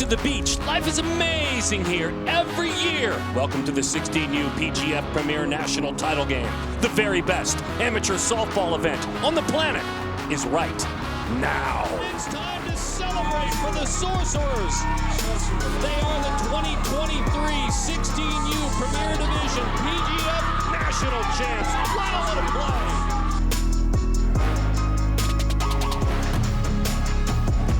to the beach. Life is amazing here every year. Welcome to the 16U PGF Premier National Title Game. The very best amateur softball event on the planet is right now. It's time to celebrate for the Sorcerers. They are the 2023 16U Premier Division PGF National Champs. Let them play.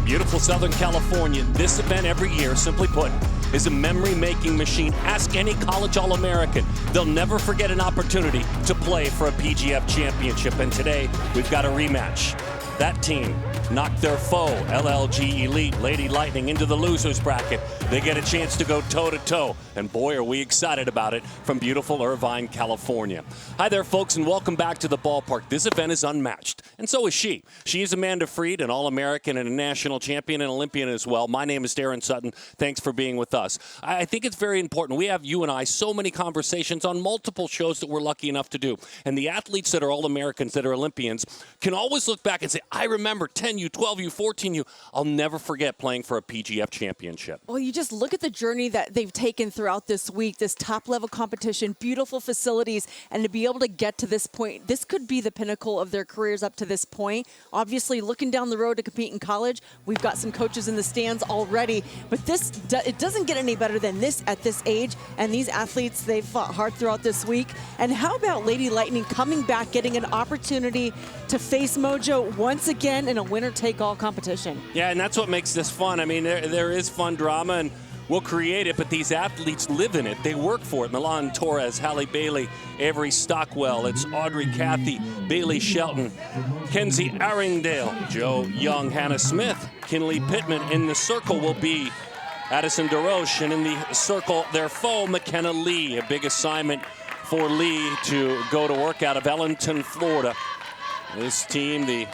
Beautiful Southern California. This event every year, simply put, is a memory-making machine. Ask any college All-American. They'll never forget an opportunity to play for a PGF championship. And today, we've got a rematch. That team knocked their foe, LLG Elite, Lady Lightning, into the loser's bracket. They get a chance to go toe-to-toe. And boy, are we excited about it from beautiful Irvine, California. Hi there, folks, and welcome back to the ballpark. This event is unmatched, and so is she. She is Amanda Freed, an All-American and a national champion and Olympian as well. My name is Darren Sutton. Thanks for being with us. I think it's very important. We have, you and I, so many conversations on multiple shows that we're lucky enough to do. And the athletes that are All-Americans, that are Olympians, can always look back and say, I remember 10U, 12U, 14U. I'll never forget playing for a PGF championship. Well, you just look at the journey that they've taken throughout this week, this top-level competition, beautiful facilities, and to be able to get to this point, this could be the pinnacle of their careers up to this point. Obviously, looking down the road to compete in college, we've got some coaches in the stands already, but it doesn't get any better than this at this age, and these athletes, they've fought hard throughout this week. And how about Lady Lightning coming back, getting an opportunity to face Mojo once again in a winner-take-all competition? Yeah, and that's what makes this fun. I mean, there is fun drama, and we'll create it, but these athletes live in it. They work for it. Milan Torres, Halle Bailey, Avery Stockwell. It's Audrey Cathy, Bailey Shelton, Kenzie Arringdale, Joe Young, Hannah Smith, Kinley Pittman. In the circle will be Addison Deroch, and in the circle, their foe, McKenna Lee. A big assignment for Lee to go to work out of Ellenton, Florida. This team, the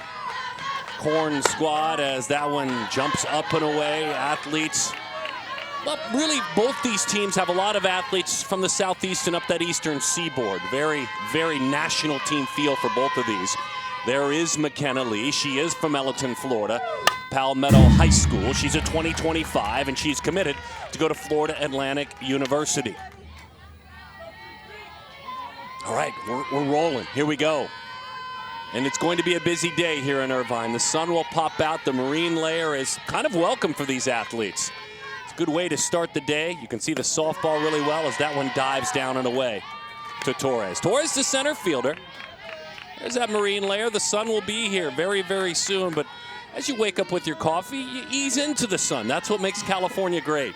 Korn squad, as that one jumps up and away. Athletes. Well, really, both these teams have a lot of athletes from the southeast and up that eastern seaboard. Very, very national team feel for both of these. There is McKenna Lee. She is from Ellenton, Florida, Palmetto High School. She's a 2025, and she's committed to go to Florida Atlantic University. All right, we're rolling. Here we go. And it's going to be a busy day here in Irvine. The sun will pop out. The marine layer is kind of welcome for these athletes. Good way to start the day. You can see the softball really well as that one dives down and away to Torres. Torres, the center fielder. There's that marine layer. The sun will be here very, very soon. But as you wake up with your coffee, you ease into the sun. That's what makes California great.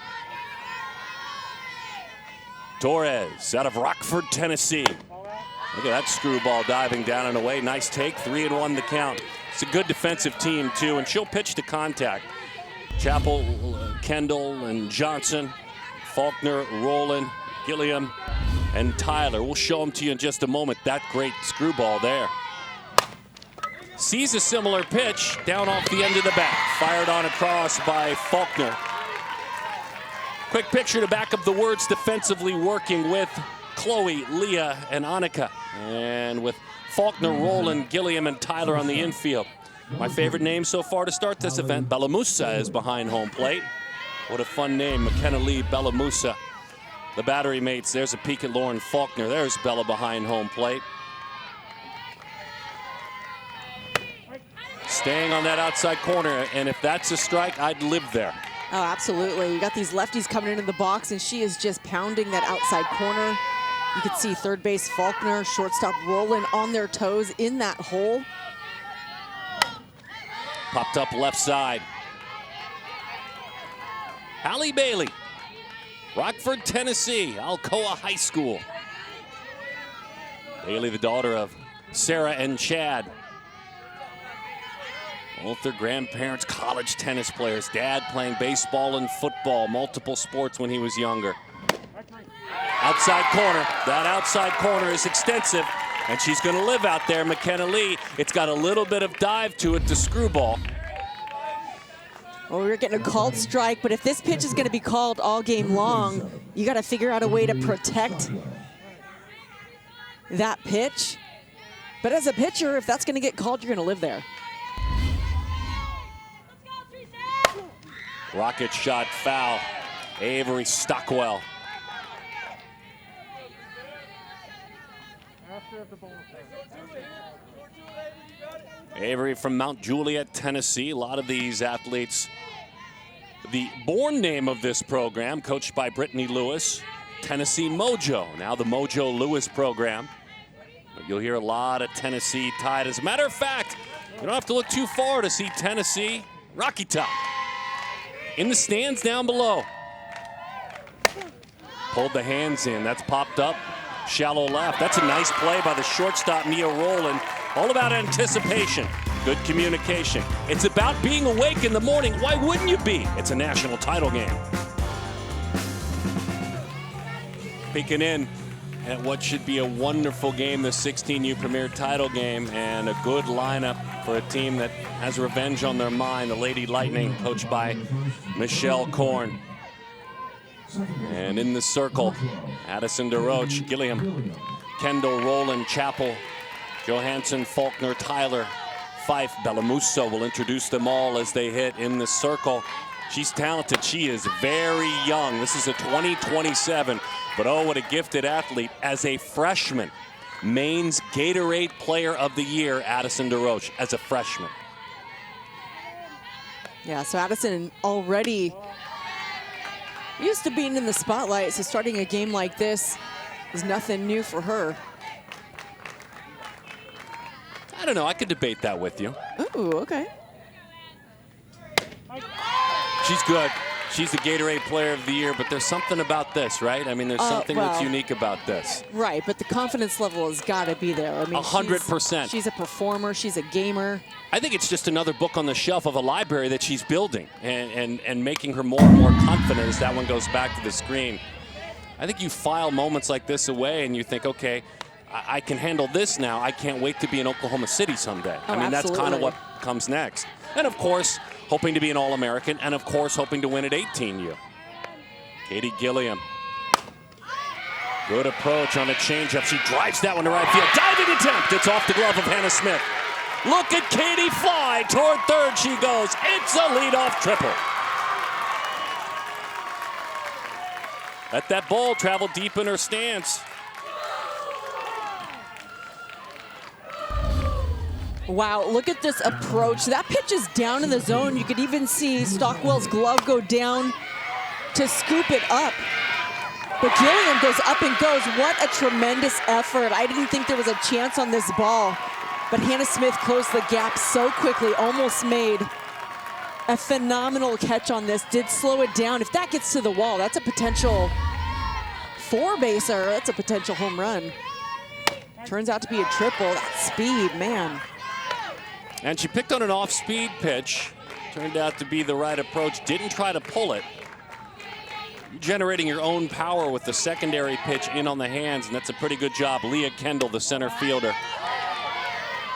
Torres out of Rockford, Tennessee. Look at that screwball diving down and away. Nice take. 3-1 the count. It's a good defensive team, too, and she'll pitch to contact. Chappell, Kendall, and Johnson, Faulkner, Rowland, Gillian, and Tyler. We'll show them to you in just a moment. That great screwball there. Sees a similar pitch down off the end of the bat. Fired on across by Faulkner. Quick picture to back up the words defensively working with Chloe, Leah, and Annika. And with Faulkner, Rowland, Gillian, and Tyler on the infield. My favorite name so far to start this event, Bellamusa, is behind home plate. What a fun name, McKenna Lee, Bellamusa. The battery mates, there's a peek at Lauren Faulkner. There's Bella behind home plate. Staying on that outside corner, and if that's a strike, I'd live there. Oh, absolutely. You got these lefties coming into the box, and she is just pounding that outside corner. You can see third base Faulkner, shortstop Rowland on their toes in that hole. Popped up left side. Halle Bailey, Rockford, Tennessee, Alcoa High School. Bailey, the daughter of Sarah and Chad. Both their grandparents, college tennis players. Dad playing baseball and football, multiple sports when he was younger. Outside corner. That outside corner is extensive, and she's going to live out there, McKenna Lee. It's got a little bit of dive to it to screwball. Well, we're getting a called strike, but if this pitch is going to be called all game long, you got to figure out a way to protect that pitch. But as a pitcher, if that's going to get called, you're going to live there. Rocket shot foul. Avery Stockwell. Avery from Mount Juliet, Tennessee. A lot of these athletes, the born name of this program, coached by Britney Lewis, Tennessee Mojo. Now the Mojo Lewis program. You'll hear a lot of Tennessee tied. As a matter of fact, you don't have to look too far to see Tennessee Rocky Top in the stands down below. Pulled the hands in. That's popped up. Shallow left. That's a nice play by the shortstop, Mia Rowland. All about anticipation. Good communication. It's about being awake in the morning. Why wouldn't you be? It's a national title game. Peeking in at what should be a wonderful game, the 16U Premier title game, and a good lineup for a team that has revenge on their mind. The Lady Lightning, coached by Michelle Korn. And in the circle, Addison Deroch, Gillian, Kendall, Rowland, Chappell, Johansson, Faulkner, Tyler, Fife, Bellamuso will introduce them all as they hit in the circle. She's talented. She is very young. This is a 2027, but oh, what a gifted athlete as a freshman. Maine's Gatorade Player of the Year, Addison Deroch, as a freshman. Yeah, so Addison already used to being in the spotlight, so starting a game like this is nothing new for her. I don't know. I could debate that with you. Ooh, okay. She's good. She's the Gatorade Player of the Year, but there's something about this, right? I mean, there's something that's unique about this. Right, but the confidence level has got to be there. I mean, 100%. She's a performer. She's a gamer. I think it's just another book on the shelf of a library that she's building and making her more and more confident as that one goes back to the screen. I think you file moments like this away and you think, okay, I can handle this now. I can't wait to be in Oklahoma City someday. Oh, I mean, absolutely. That's kind of what comes next. And of course, hoping to be an All-American, and of course, hoping to win at 18U. Katie Gillian. Good approach on a changeup. She drives that one to right field. Diving attempt. It's off the glove of Hannah Smith. Look at Katie fly. Toward third she goes. It's a leadoff triple. Let that ball travel deep in her stance. Wow, look at this approach. That pitch is down in the zone. You could even see Stockwell's glove go down to scoop it up. But Gillian goes up and goes. What a tremendous effort. I didn't think there was a chance on this ball. But Hannah Smith closed the gap so quickly, almost made a phenomenal catch on this. Did slow it down. If that gets to the wall, that's a potential four-baser. That's a potential home run. Turns out to be a triple. That speed, man. And she picked on an off-speed pitch. Turned out to be the right approach. Didn't try to pull it. You're generating your own power with the secondary pitch in on the hands, and that's a pretty good job. Leah Kendall, the center fielder.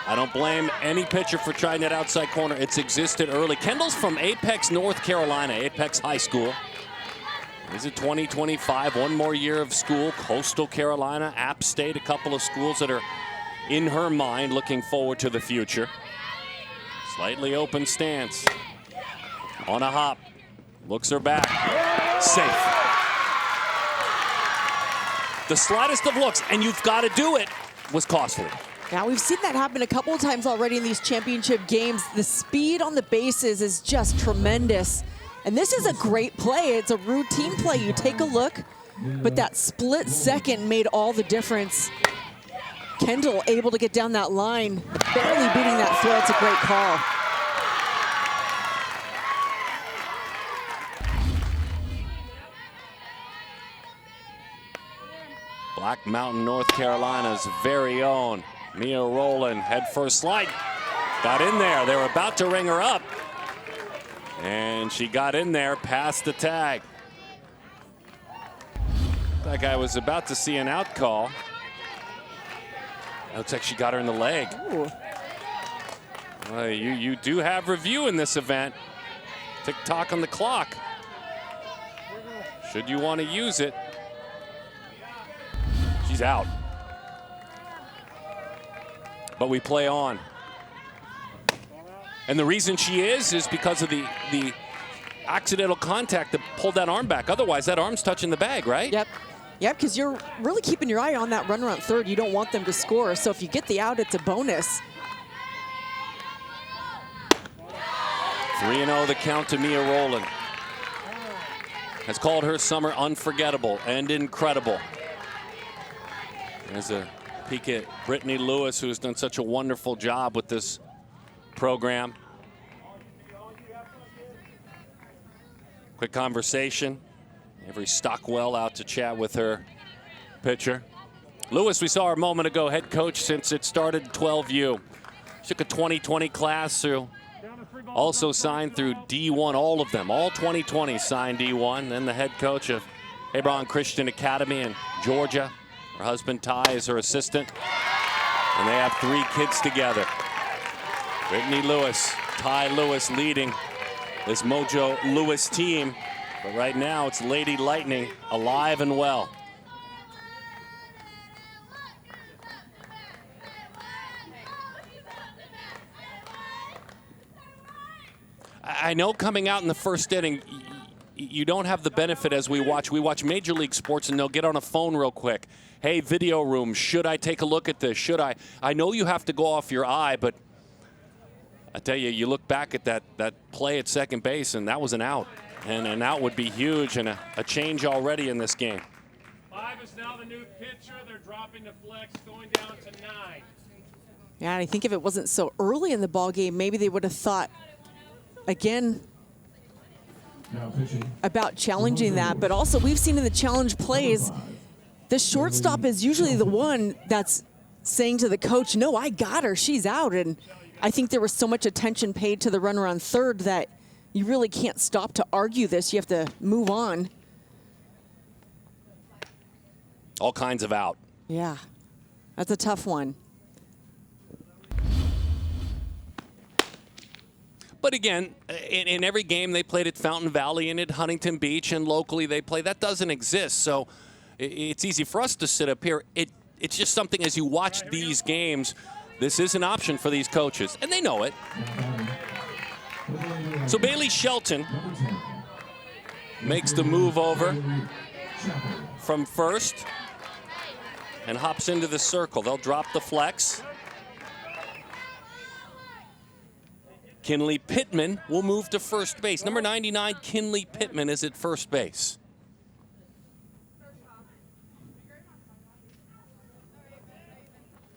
I don't blame any pitcher for trying that outside corner. It's existed early. Kendall's from Apex, North Carolina, Apex High School. Is it 2025? One more year of school. Coastal Carolina, App State, a couple of schools that are in her mind, looking forward to the future. Slightly open stance. On a hop. Looks her back. Safe. The slightest of looks, and you've got to do it, was costly. Now, we've seen that happen a couple of times already in these championship games. The speed on the bases is just tremendous. And this is a great play. It's a routine play. You take a look, but that split second made all the difference. Kendall able to get down that line, barely beating that throw. It's a great call. Black Mountain, North Carolina's very own Mia Rowland, head first slide. Got in there. They were about to ring her up. And she got in there past the tag. That guy was about to see an out call. Looks like she got her in the leg. Well, you do have review in this event. Tick-tock on the clock. Should you want to use it. She's out. But we play on. And the reason she is because of the accidental contact that pulled that arm back. Otherwise, that arm's touching the bag, right? Yep. Yep, because you're really keeping your eye on that runner on third. You don't want them to score. So if you get the out, it's a bonus. 3-0 the count to Mia Rowland. Has called her summer unforgettable and incredible. There's a peek at Britney Lewis, who has done such a wonderful job with this program. Quick conversation. Avery Stockwell out to chat with her pitcher. Lewis, we saw her a moment ago, head coach since it started 12U. She took a 2020 class through. Also signed through D1, all of them. All 2020 signed D1. Then the head coach of Hebron Christian Academy in Georgia. Her husband, Ty, is her assistant. And they have 3 kids together. Britney Lewis, Ty Lewis leading this Mojo Lewis team. But right now, it's Lady Lightning alive and well. I know coming out in the first inning, you don't have the benefit as we watch. We watch Major League Sports and they'll get on a phone real quick. Hey, video room, should I take a look at this? Should I? I know you have to go off your eye, but I tell you, you look back at that play at second base and that was an out. And an out would be huge and a change already in this game. 5 is now the new pitcher. They're dropping the flex, going down to 9. Yeah, and I think if it wasn't so early in the ball game, maybe they would have thought again about challenging that. But also, we've seen in the challenge plays, the shortstop is usually the one that's saying to the coach, no, I got her, she's out. And I think there was so much attention paid to the runner on third that you really can't stop to argue this. You have to move on. All kinds of out. Yeah, that's a tough one. But again, in every game they played at Fountain Valley and at Huntington Beach, and locally they play. That doesn't exist, so it's easy for us to sit up here. It's just something as you watch these games, this is an option for these coaches, and they know it. So Bailey Shelton makes the move over from first and hops into the circle. They'll drop the flex. Kinley Pittman will move to first base. Number 99, Kinley Pittman, is at first base.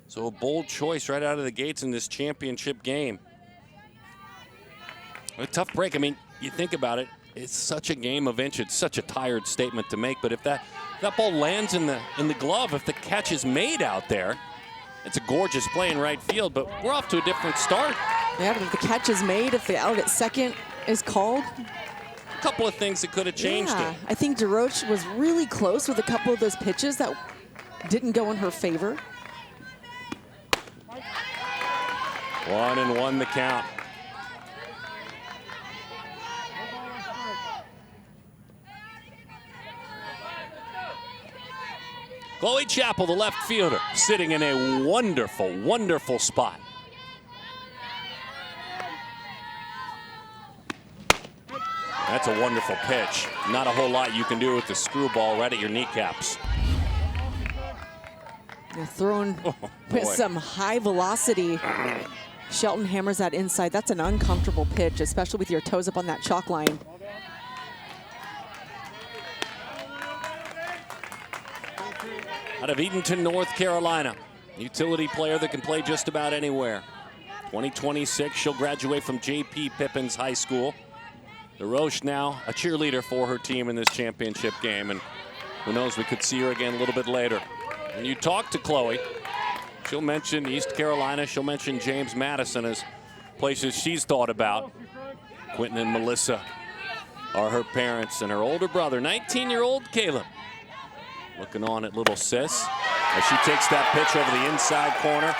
So a bold choice right out of the gates in this championship game. A tough break. I mean, you think about it, it's such a game of inch. It's such a tired statement to make, but if that ball lands in the glove, if the catch is made out there, it's a gorgeous play in right field, but we're off to a different start. Yeah, but if the catch is made, if the out at second is called. A couple of things that could have changed it. I think Deroch was really close with a couple of those pitches that didn't go in her favor. 1-1 the count. Chloe Chappell, the left fielder, sitting in a wonderful, wonderful spot. That's a wonderful pitch. Not a whole lot you can do with the screwball right at your kneecaps. They're thrown with some high velocity. Shelton hammers that inside. That's an uncomfortable pitch, especially with your toes up on that chalk line. Out of Edenton, North Carolina. Utility player that can play just about anywhere. 2026, she'll graduate from J.P. Pippins High School. Deroch now a cheerleader for her team in this championship game, and who knows, we could see her again a little bit later. When you talk to Chloe, she'll mention East Carolina, she'll mention James Madison as places she's thought about. Quentin and Melissa are her parents, and her older brother, 19-year-old Caleb, looking on at little sis as she takes that pitch over the inside corner.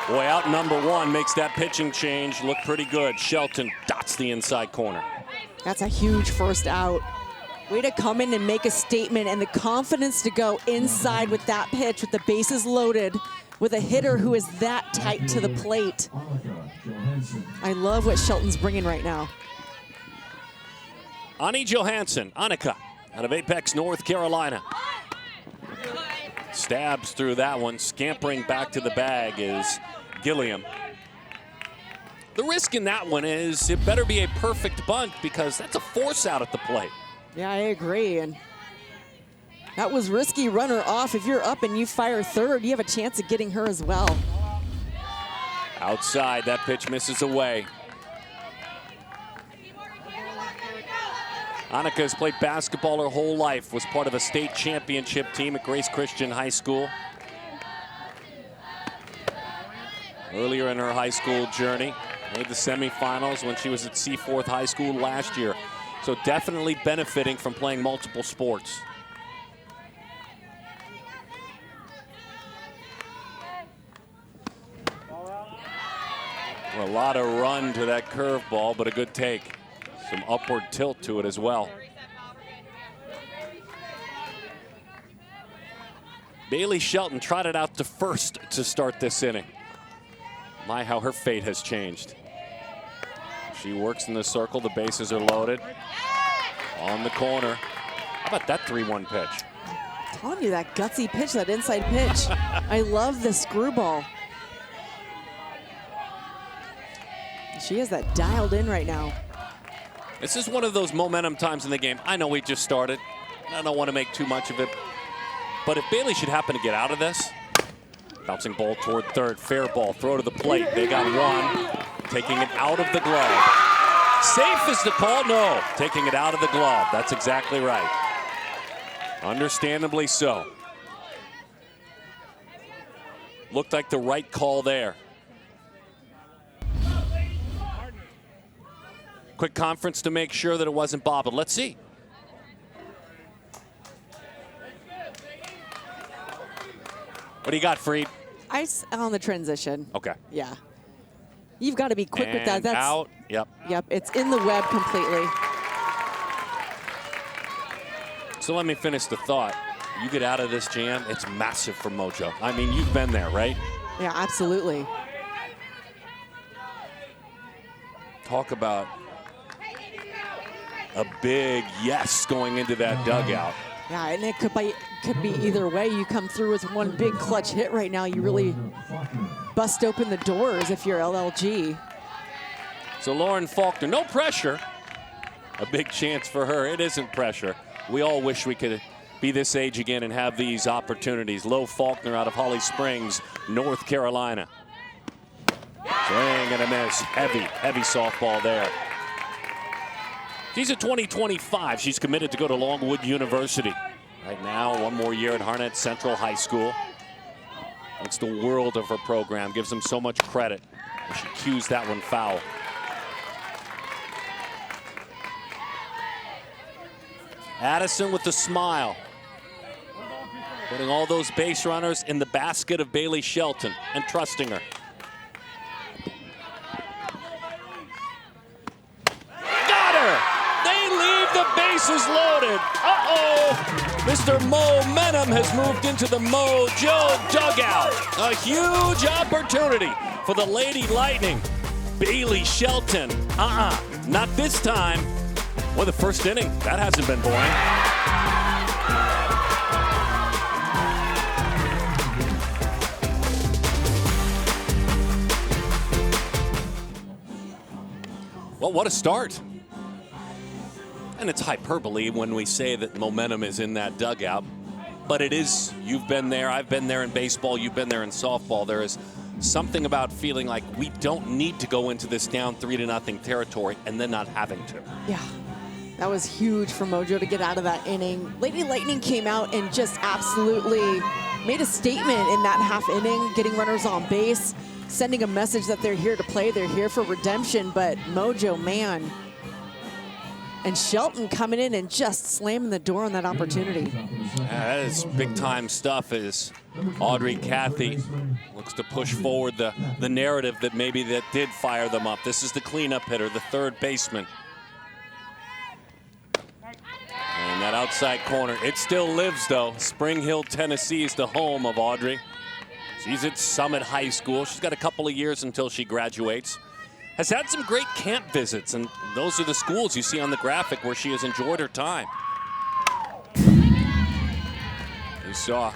Boy, out number 1 makes that pitching change look pretty good. Shelton dots the inside corner. That's a huge first out. Way to come in and make a statement, and the confidence to go inside with that pitch with the bases loaded with a hitter who is that tight to the plate. I love what Shelton's bringing right now. Ani Johansson, Annika, out of Apex, North Carolina. Stabs through that one. Scampering back to the bag is Gillian. The risk in that one is it better be a perfect bunt because that's a force out at the plate. Yeah, I agree. And that was risky. Runner off. If you're up and you fire third, you have a chance of getting her as well. Outside, that pitch misses away. Annika has played basketball her whole life, was part of a state championship team at Grace Christian High School. Earlier in her high school journey, made the semifinals when she was at Seaforth High School last year. So definitely benefiting from playing multiple sports. A lot of run to that curveball, but a good take. Some upward tilt to it as well. Bailey Shelton trotted out to first to start this inning. My, how her fate has changed. She works in the circle. The bases are loaded. On the corner. How about that 3-1 pitch? I'm telling you, that gutsy pitch, that inside pitch. I love the screwball. She has that dialed in right now. This is one of those momentum times in the game. I know we just started. I don't want to make too much of it. But if Bailey should happen to get out of this, bouncing ball toward third, fair ball, throw to the plate. They got one, taking it out of the glove. Safe is the call? No, taking it out of the glove. That's exactly right. Understandably so. Looked like the right call there. Quick conference to make sure that it wasn't bobbled. Let's see. What do you got, Freed? On the transition. Okay. Yeah. You've got to be quick with that. And That's out. Yep. Yep, it's in the web completely. So let me finish the thought. You get out of this jam, it's massive for Mojo. I mean, you've been there, right? Yeah, absolutely. Talk about a big yes going into that dugout. Yeah, and it could be either way. You come through with one big clutch hit right now. You really bust open the doors if you're LLG. So Lauren Faulkner, no pressure. A big chance for her. It isn't pressure. We all wish we could be this age again and have these opportunities. Lo Faulkner out of Holly Springs, North Carolina. Swing and a miss. Heavy softball there. She's at 2025. She's committed to go to Longwood University. Right now, one more year at Harnett Central High School. It's the world of her program. Gives them so much credit. And she cues that one foul. Addison with the smile. Putting all those base runners in the basket of Bailey Shelton and trusting her. The bases loaded. Uh-oh. Mr. Momentum has moved into the Mojo dugout. A huge opportunity for the Lady Lightning. Bailey Shelton. Not this time. Well, the first inning, that hasn't been boring. Well, what a start. And it's hyperbole when we say that momentum is in that dugout. But it is, you've been there, I've been there in baseball, you've been there in softball. There is something about feeling like we don't need to go into this down 3-0 territory and then not having to. Yeah, that was huge for Mojo to get out of that inning. Lady Lightning came out and just absolutely made a statement in that half inning, getting runners on base, sending a message that they're here to play, they're here for redemption. But Mojo, man. And Shelton coming in and just slamming the door on that opportunity. Yeah, that is big-time stuff as Audrey Cathy looks to push forward the narrative that maybe that did fire them up. This is the cleanup hitter, the third baseman. And that outside corner, it still lives, though. Spring Hill, Tennessee is the home of Audrey. She's at Summit High School. She's got a couple of years until she graduates. has had some great camp visits, and those are the schools you see on the graphic where she has enjoyed her time. You saw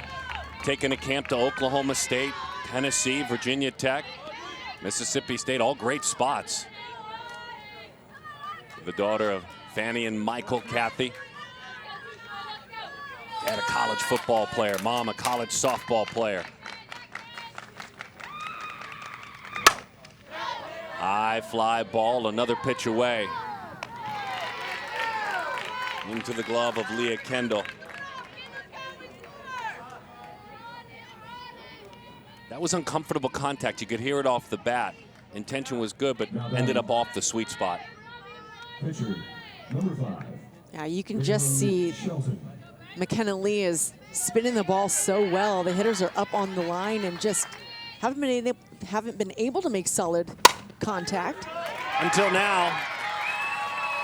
taking a camp to Oklahoma State, Tennessee, Virginia Tech, Mississippi State, all great spots. The daughter of Fanny and Michael Cathy. Dad, a college football player. Mom, a college softball player. High fly ball, another pitch away. Into the glove of Leah Kendall. That was uncomfortable contact. You could hear it off the bat. Intention was good, but ended up off the sweet spot. Pitcher, number 5. Yeah, you can just see McKenna Lee is spinning the ball so well. The hitters are up on the line and just haven't been able to make solid contact. Until now.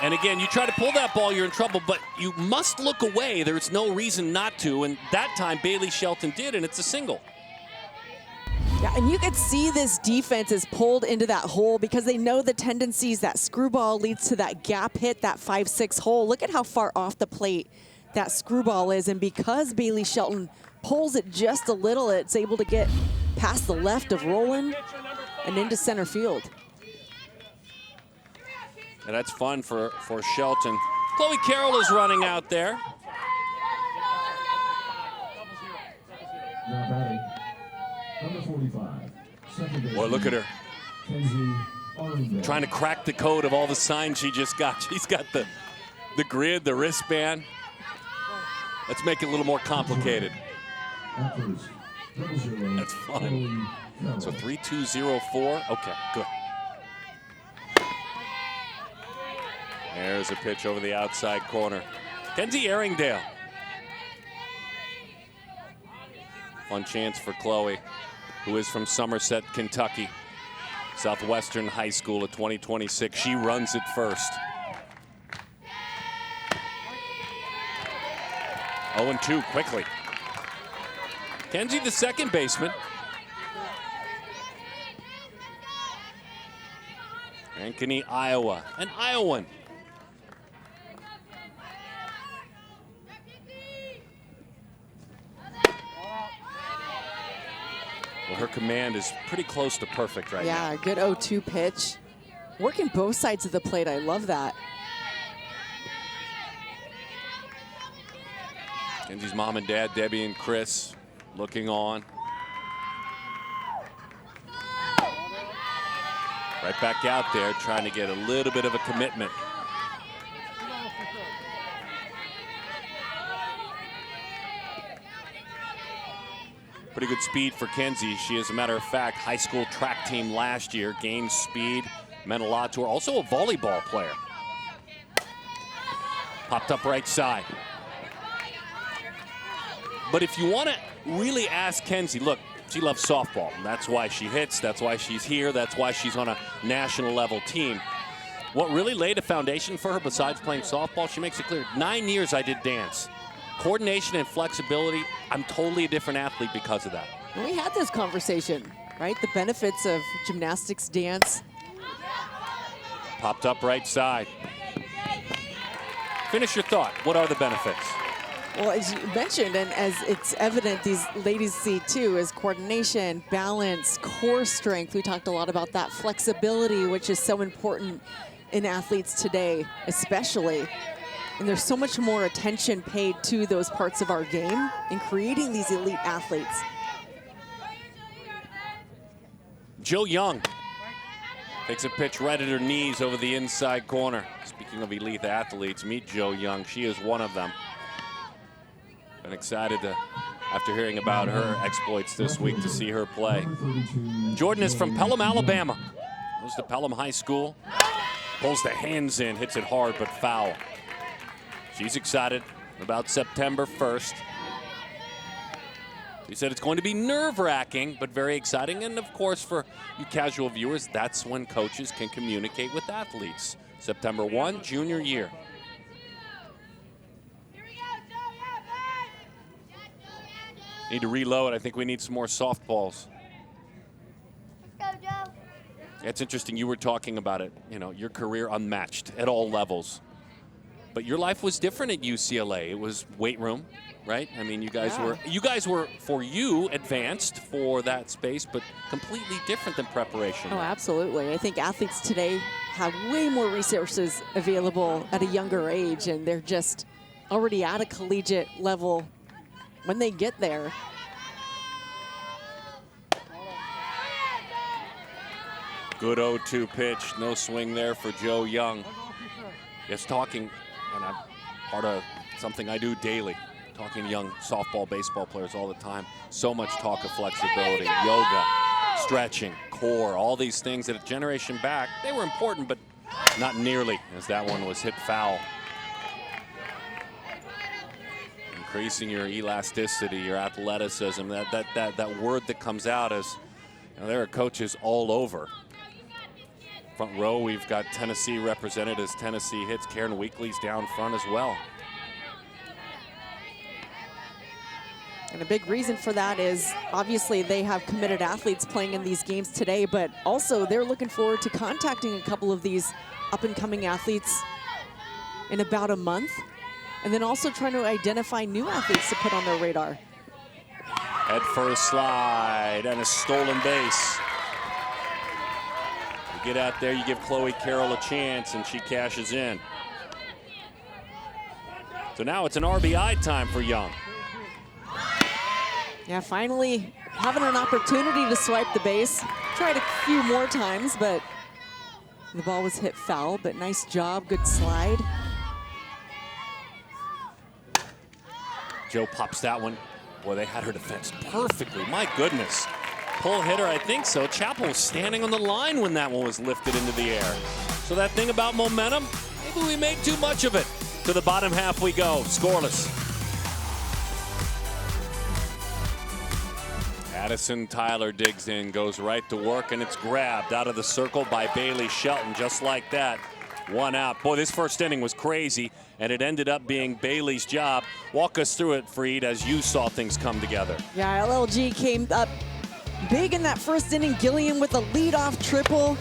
And again, you try to pull that ball, you're in trouble, but you must look away. There's no reason not to, and that time Bailey Shelton did, and it's a single. Yeah, and you could see this defense is pulled into that hole because they know the tendencies that screwball leads to that gap hit, that 5-6 hole. Look at how far off the plate that screwball is, and because Bailey Shelton pulls it just a little, it's able to get past the left of Roland and into center field. And that's fun for Shelton. Chloe Carroll is running out there. Now batting, number 45. Second baseman, Boy, look at her. Kenzie Trying to crack the code of all the signs she just got. She's got the grid, the wristband. Let's make it a little more complicated. That's fun. So 3-2-0-4. Okay, good. There's a pitch over the outside corner. Kenzie Erringdale. Fun chance for Chloe, who is from Somerset, Kentucky. Southwestern High School of 2026. She runs it first. 0-2 quickly. Kenzie, the second baseman. Ankeny, Iowa, an Iowan. Well, her command is pretty close to perfect right now. Yeah, good 0-2 pitch. Working both sides of the plate, I love that. Kenzie's mom and dad, Debbie and Chris, looking on. Right back out there, trying to get a little bit of a commitment. Pretty good speed for Kenzie. She, as a matter of fact, high school track team last year, gained speed, meant a lot to her. Also a volleyball player. Popped up right side. But if you want to really ask Kenzie, look, she loves softball. That's why she hits. That's why she's here. That's why she's on a national level team. What really laid a foundation for her besides playing softball, she makes it clear, 9 years I did dance. Coordination and flexibility, I'm totally a different athlete because of that. We had this conversation, right? The benefits of gymnastics, dance. Popped up right side. Finish your thought. What are the benefits? Well, as you mentioned, and as it's evident these ladies see too, is coordination, balance, core strength. We talked a lot about that flexibility, which is so important in athletes today, especially. And there's so much more attention paid to those parts of our game in creating these elite athletes. Jill Young takes a pitch right at her knees over the inside corner. Speaking of elite athletes, meet Joe Young. She is one of them. Been excited to, after hearing about her exploits this week, to see her play. Jordan is from Pelham, Alabama. Goes to Pelham High School. Pulls the hands in, hits it hard but foul. She's excited about September 1st. He said it's going to be nerve-wracking, but very exciting. And of course, for you casual viewers, that's when coaches can communicate with athletes. September 1, junior year. Need to reload. I think we need some more softballs. Let's go, Joe. It's interesting, you were talking about it, you know, your career unmatched at all levels. But your life was different at UCLA. It was weight room, right? I mean, you guys were, for you, advanced for that space, but completely different than preparation. Oh, absolutely. I think athletes today have way more resources available at a younger age, and they're just already at a collegiate level when they get there. Good 0-2 pitch, no swing there for Joe Young. Just talking, and I'm part of something I do daily, talking to young softball, baseball players all the time. So much talk of flexibility, yoga, stretching, core, all these things that a generation back, they were important, but not nearly as that one was hit foul. Increasing your elasticity, your athleticism, that word that comes out is, you know, there are coaches all over. Front row, we've got Tennessee represented as Tennessee hits. Karen Weekly's down front as well. And a big reason for that is obviously they have committed athletes playing in these games today, but also they're looking forward to contacting a couple of these up-and-coming athletes in about a month, and then also trying to identify new athletes to put on their radar. Head first slide and a stolen base. You get out there, you give Chloe Carroll a chance, and she cashes in. So now it's an RBI time for Young. Yeah, finally having an opportunity to swipe the base. Tried a few more times, but the ball was hit foul, but nice job, good slide. Joe pops that one. Boy, they had her defense perfectly. My goodness. Pull hitter, I think so. Chappell was standing on the line when that one was lifted into the air. So that thing about momentum, maybe we made too much of it. To the bottom half we go, scoreless. Addison Tyler digs in, goes right to work, and it's grabbed out of the circle by Bailey Shelton, just like that. One out. Boy, this first inning was crazy, and it ended up being Bailey's job. Walk us through it, Freed, as you saw things come together. Yeah, LLG came up big in that first inning. Gillian with a leadoff triple,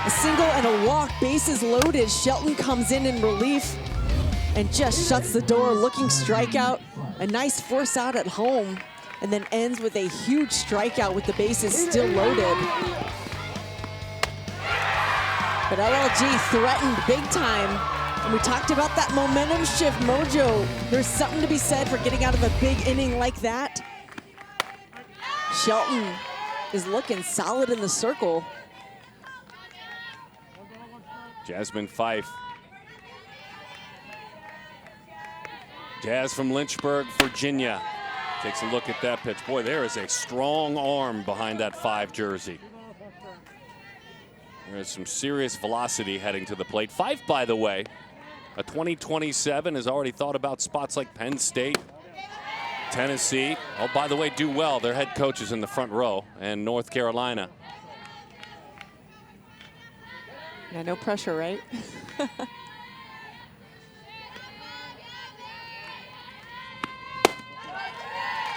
a single and a walk, bases loaded. Shelton comes in relief and just shuts the door, looking strikeout. A nice force out at home, and then ends with a huge strikeout with the bases still loaded. But LLG threatened big time. And we talked about that momentum shift, Mojo. There's something to be said for getting out of a big inning like that. Shelton is looking solid in the circle. Jasmine Fife. Jazz from Lynchburg, Virginia. Takes a look at that pitch. Boy, there is a strong arm behind that 5 jersey. There's some serious velocity heading to the plate. Fife, by the way, a 2027, has already thought about spots like Penn State, Tennessee. Oh, by the way, Duel, their head coaches in the front row, and North Carolina. Yeah, no pressure, right?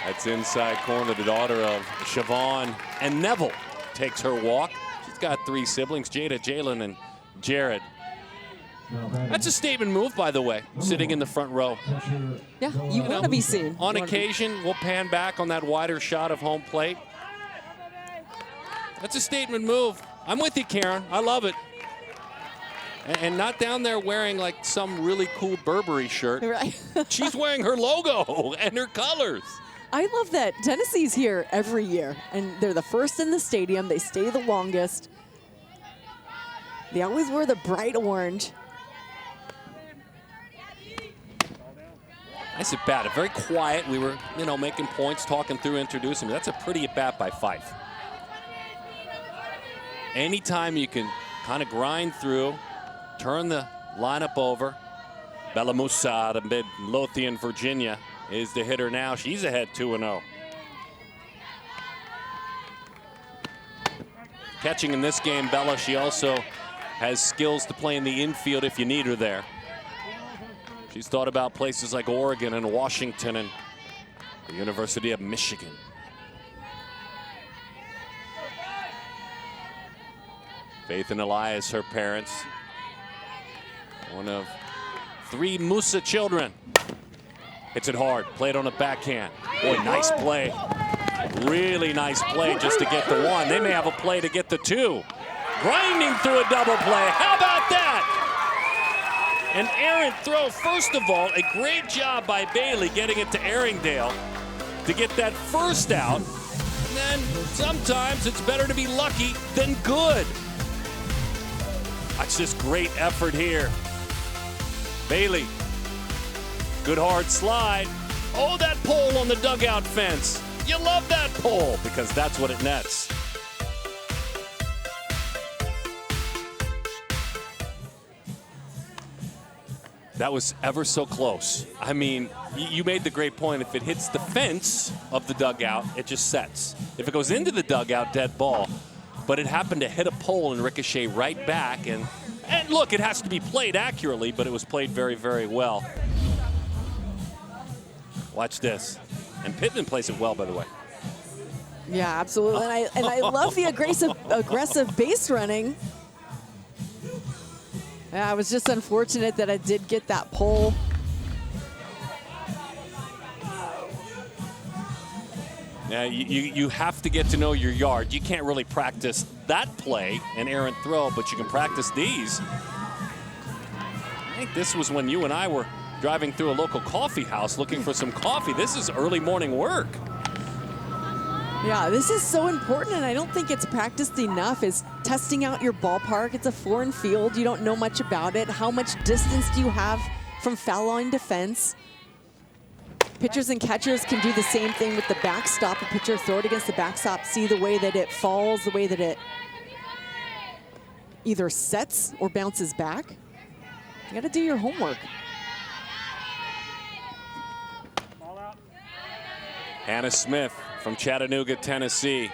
That's inside corner. The daughter of Siobhan and Neville takes her walk. She's got 3 siblings, Jada, Jalen, and Jared. That's a statement move, by the way, sitting in the front row. Yeah, you want to be seen. On occasion, we'll pan back on that wider shot of home plate. That's a statement move. I'm with you, Karen. I love it. And not down there wearing like some really cool Burberry shirt. Right. She's wearing her logo and her colors. I love that Tennessee's here every year, and they're the first in the stadium. They stay the longest. They always wear the bright orange. Nice at bat. Very quiet. We were, making points, talking through, introducing. That's a pretty at bat by Fife. Anytime you can kind of grind through, turn the lineup over. Bella Musa out of Midlothian, Virginia, is the hitter now. She's ahead 2-0. Catching in this game, Bella, she also has skills to play in the infield if you need her there. She's thought about places like Oregon and Washington and the University of Michigan. Faith and Elias, her parents. One of 3 Musa children. Hits it hard, played on a backhand. Boy, nice play. Really nice play just to get the 1. They may have a play to get the 2. Grinding through a double play. How about that? An errant throw. First of all, a great job by Bailey getting it to Erringdale to get that first out. And then sometimes it's better to be lucky than good. That's just great effort here. Bailey, good hard slide. Oh, that pole on the dugout fence. You love that pole because that's what it nets. That was ever so close. I mean, you made the great point. If it hits the fence of the dugout, it just sets. If it goes into the dugout, dead ball. But it happened to hit a pole and ricochet right back. And look, it has to be played accurately, but it was played very, very well. Watch this. And Pittman plays it well, by the way. Yeah, absolutely. And I love the aggressive base running. Yeah, it was just unfortunate that I did get that pole. Yeah, you have to get to know your yard. You can't really practice that play, an errant throw, but you can practice these. I think this was when you and I were driving through a local coffee house looking for some coffee. This is early morning work. Yeah, this is so important, and I don't think it's practiced enough, is testing out your ballpark. It's a foreign field. You don't know much about it. How much distance do you have from foul line defense? Pitchers and catchers can do the same thing with the backstop. A pitcher throw it against the backstop, see the way that it falls, the way that it either sets or bounces back. You got to do your homework. Hannah Smith from Chattanooga, Tennessee.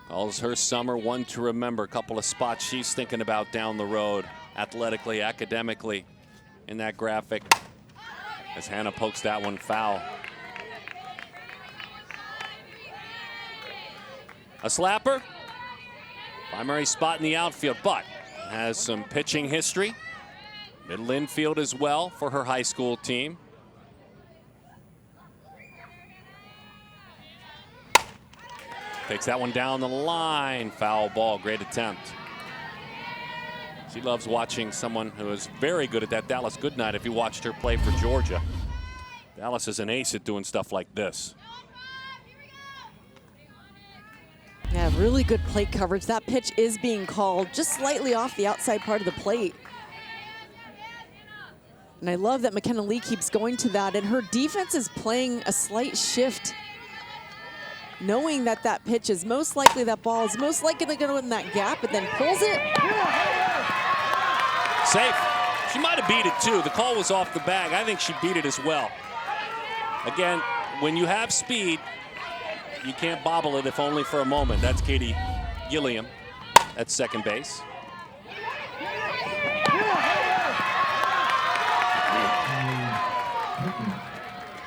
Calls her summer one to remember. A couple of spots she's thinking about down the road, athletically, academically, in that graphic. As Hannah pokes that one foul. A slapper. Primary spot in the outfield, but has some pitching history. Middle infield as well for her high school team. Takes that one down the line. Foul ball, great attempt. She loves watching someone who is very good at that. Dallas Goodnight, if you watched her play for Georgia. Dallas is an ace at doing stuff like this. Yeah, really good plate coverage. That pitch is being called just slightly off the outside part of the plate. And I love that McKenna Lee keeps going to that, and her defense is playing a slight shift, knowing that that pitch is most likely, that ball is most likely to go in that gap, but then pulls it. Safe. She might have beat it too. The call was off the bag. I think she beat it as well. Again, when you have speed, you can't bobble it if only for a moment. That's Katie Gillian at second base.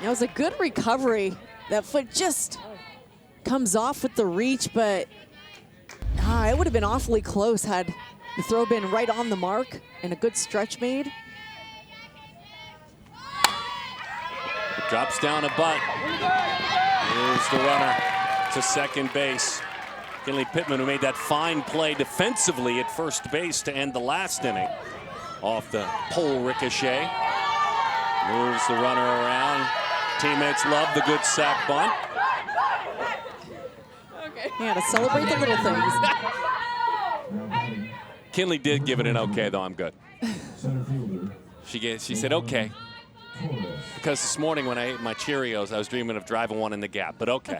That was a good recovery. That foot just comes off with the reach, but it would have been awfully close had the throw been right on the mark and a good stretch made. It drops down a butt. Moves the runner to second base. Kinley Pittman, who made that fine play defensively at first base to end the last inning. Off the pole ricochet. Moves the runner around. Teammates love the good sack bunt. Okay. Yeah, to celebrate the little things. Kinley did give it an okay, though. I'm good. She said okay. Because this morning when I ate my Cheerios, I was dreaming of driving one in the gap, but okay.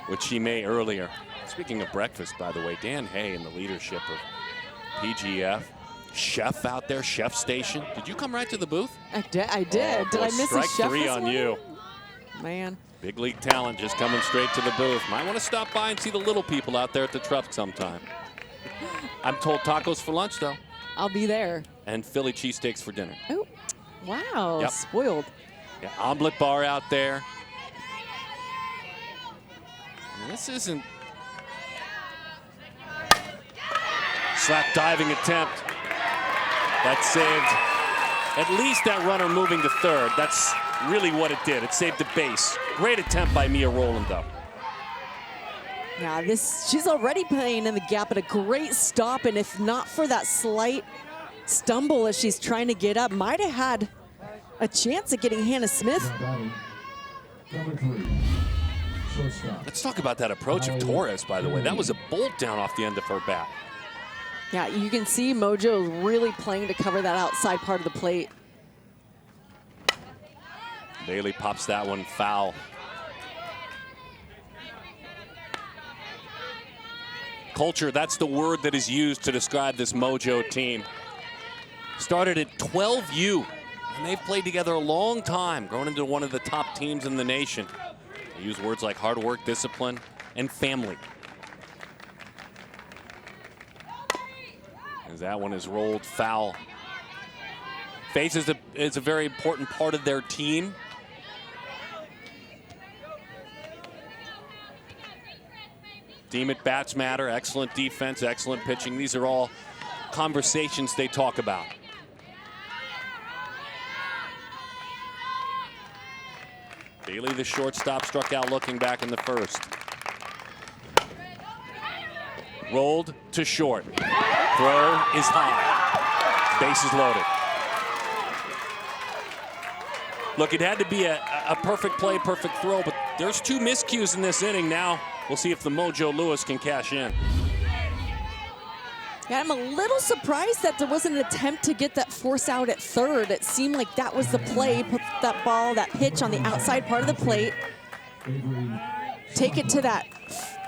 Which she may earlier. Speaking of breakfast, by the way, Dan Hay in the leadership of PGF. Chef out there, Chef Station. Did you come right to the booth? I did. Oh, Did I miss a strike chef 3 this on morning? you. Man. Big league talent just coming straight to the booth. Might want to stop by and see the little people out there at the truck sometime. I'm told tacos for lunch, though. I'll be there. And Philly cheesesteaks for dinner. Oh, wow. Yep. Spoiled. Yeah, omelet bar out there. This isn't... Slap diving attempt. That saved at least that runner moving to third. That's really what it did. It saved the base. Great attempt by Mia Rowland, though. Yeah, she's already playing in the gap, but a great stop. And if not for that slight stumble as she's trying to get up, might have had a chance at getting Hannah Smith. Number 3, shortstop. Let's talk about that approach of Torres, by the way. That was a bolt down off the end of her bat. Yeah, you can see Mojo really playing to cover that outside part of the plate. Bailey pops that one foul. Culture, that's the word that is used to describe this Mojo team. Started at 12U, and they've played together a long time, growing into one of the top teams in the nation. They use words like hard work, discipline, and family. As that one is rolled foul. Face is a very important part of their team. Team at bats matter, excellent defense, excellent pitching. These are all conversations they talk about. Bailey, the shortstop, struck out looking back in the first. Rolled to short. Throw is high. Base is loaded. Look, it had to be a perfect play, perfect throw, but there's 2 miscues in this inning now. We'll see if the Mojo Lewis can cash in. Yeah, I'm a little surprised that there wasn't an attempt to get that force out at third. It seemed like that was the play, put that ball, that pitch on the outside part of the plate, take it to that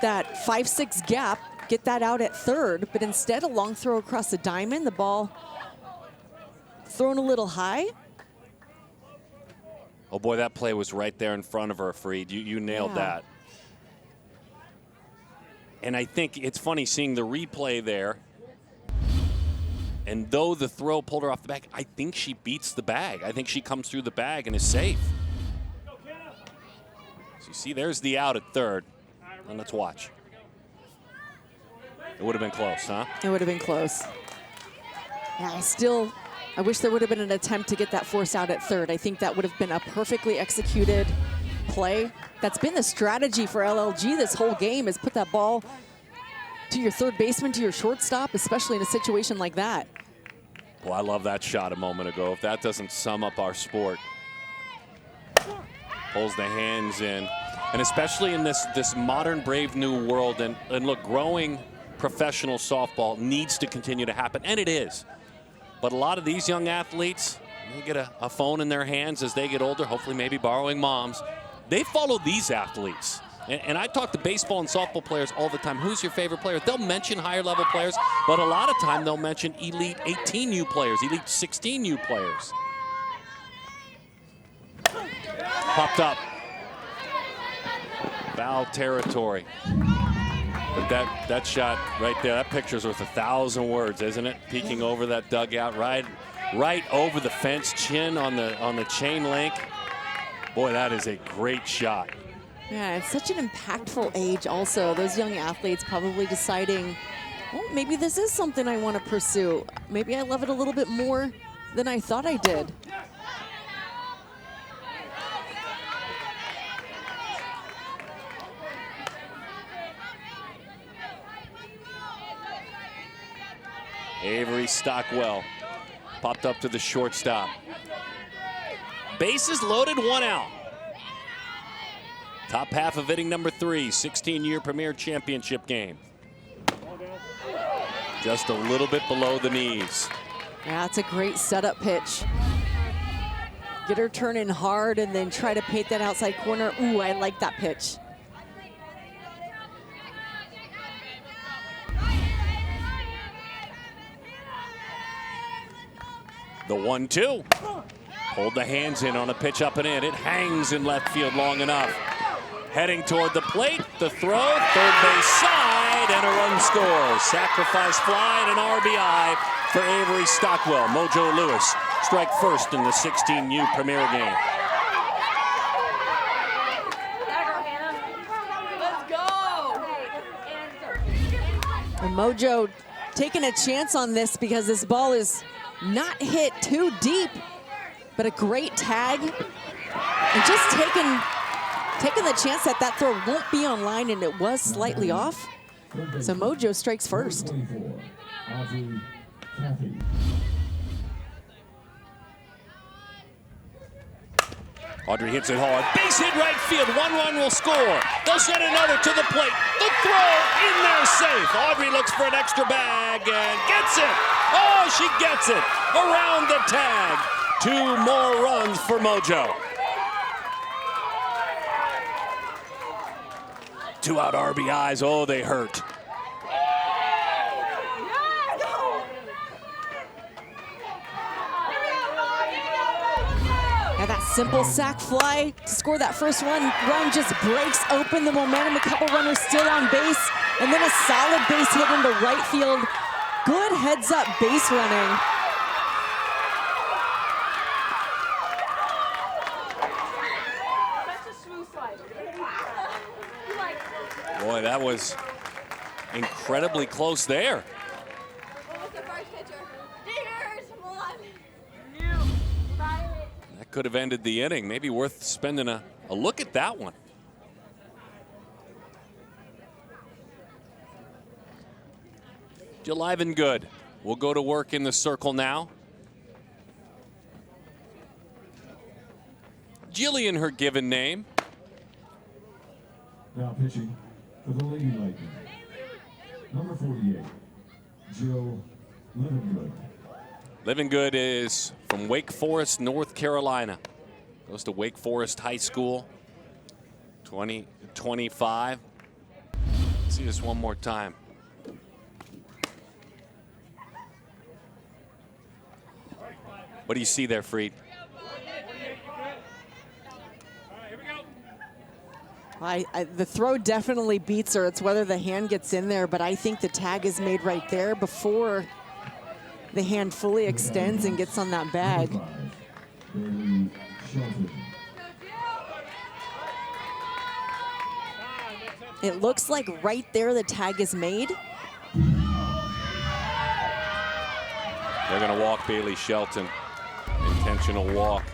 5-6 gap, get that out at third, but instead a long throw across the diamond, the ball thrown a little high. Oh boy, that play was right there in front of her, Freed. You nailed that. And I think it's funny seeing the replay there. And though the throw pulled her off the bag, I think she beats the bag. I think she comes through the bag and is safe. So you see, there's the out at third. And let's watch. It would have been close, huh? It would have been close. Yeah, I wish there would have been an attempt to get that force out at third. I think that would have been a perfectly executed play. That's been the strategy for LLG this whole game, is put that ball to your third baseman, to your shortstop, especially in a situation like that. Well, I love that shot a moment ago. If that doesn't sum up our sport. Pulls the hands in. And especially in this modern, brave new world, and look, growing professional softball needs to continue to happen, and it is. But a lot of these young athletes, they get a phone in their hands as they get older, hopefully maybe borrowing moms. They follow these athletes. And I talk to baseball and softball players all the time. Who's your favorite player? They'll mention higher level players, but a lot of time they'll mention Elite 18U players, Elite 16U players. Popped up. Foul territory. But that shot right there, that picture's worth 1,000 words, isn't it? Peeking over that dugout, right over the fence, chin on the chain link. Boy, that is a great shot. Yeah, it's such an impactful age also. Those young athletes probably deciding, well, maybe this is something I want to pursue. Maybe I love it a little bit more than I thought I did. Avery Stockwell popped up to the shortstop. Bases loaded, 1 out. Top half of inning number 3, 16-year Premier Championship game. Just a little bit below the knees. Yeah, it's a great setup pitch. Get her turning hard and then try to paint that outside corner. Ooh, I like that pitch. The 1-2. Hold the hands in on a pitch up and in. It hangs in left field long enough. Heading toward the plate, the throw, third base side, and a run scores. Sacrifice fly and an RBI for Avery Stockwell. Mojo Lewis strike first in the 16U Premier game. And Mojo taking a chance on this because this ball is not hit too deep, but a great tag. And just taking the chance that that throw won't be on line, and it was slightly off. So Mojo strikes first. Audrey hits it hard. Base hit right field. 1 run will score. They'll send another to the plate. The throw in there safe. Audrey looks for an extra bag and gets it. Oh, she gets it. Around the tag. 2 more runs for Mojo. 2 out RBIs. Oh, they hurt. And that simple sac fly to score that first run just breaks open the momentum. A couple runners still on base, and then a solid base hit into right field. Good heads-up base running. Boy, that was incredibly close there. What was the first pitcher? Dingers, come on. That could have ended the inning. Maybe worth spending a look at that one. Livinggood will go to work in the circle now. Gillian, her given name. Now pitching for the Lady Lightning. Number 48, Jill Livinggood. Livinggood is from Wake Forest, North Carolina. Goes to Wake Forest High School. 25. Let's see this one more time. What do you see there, Freed? The throw definitely beats her. It's whether the hand gets in there, but I think the tag is made right there before the hand fully extends and gets on that bag. Shelton. It looks like right there the tag is made. They're going to walk Bailey Shelton. Intentional walk.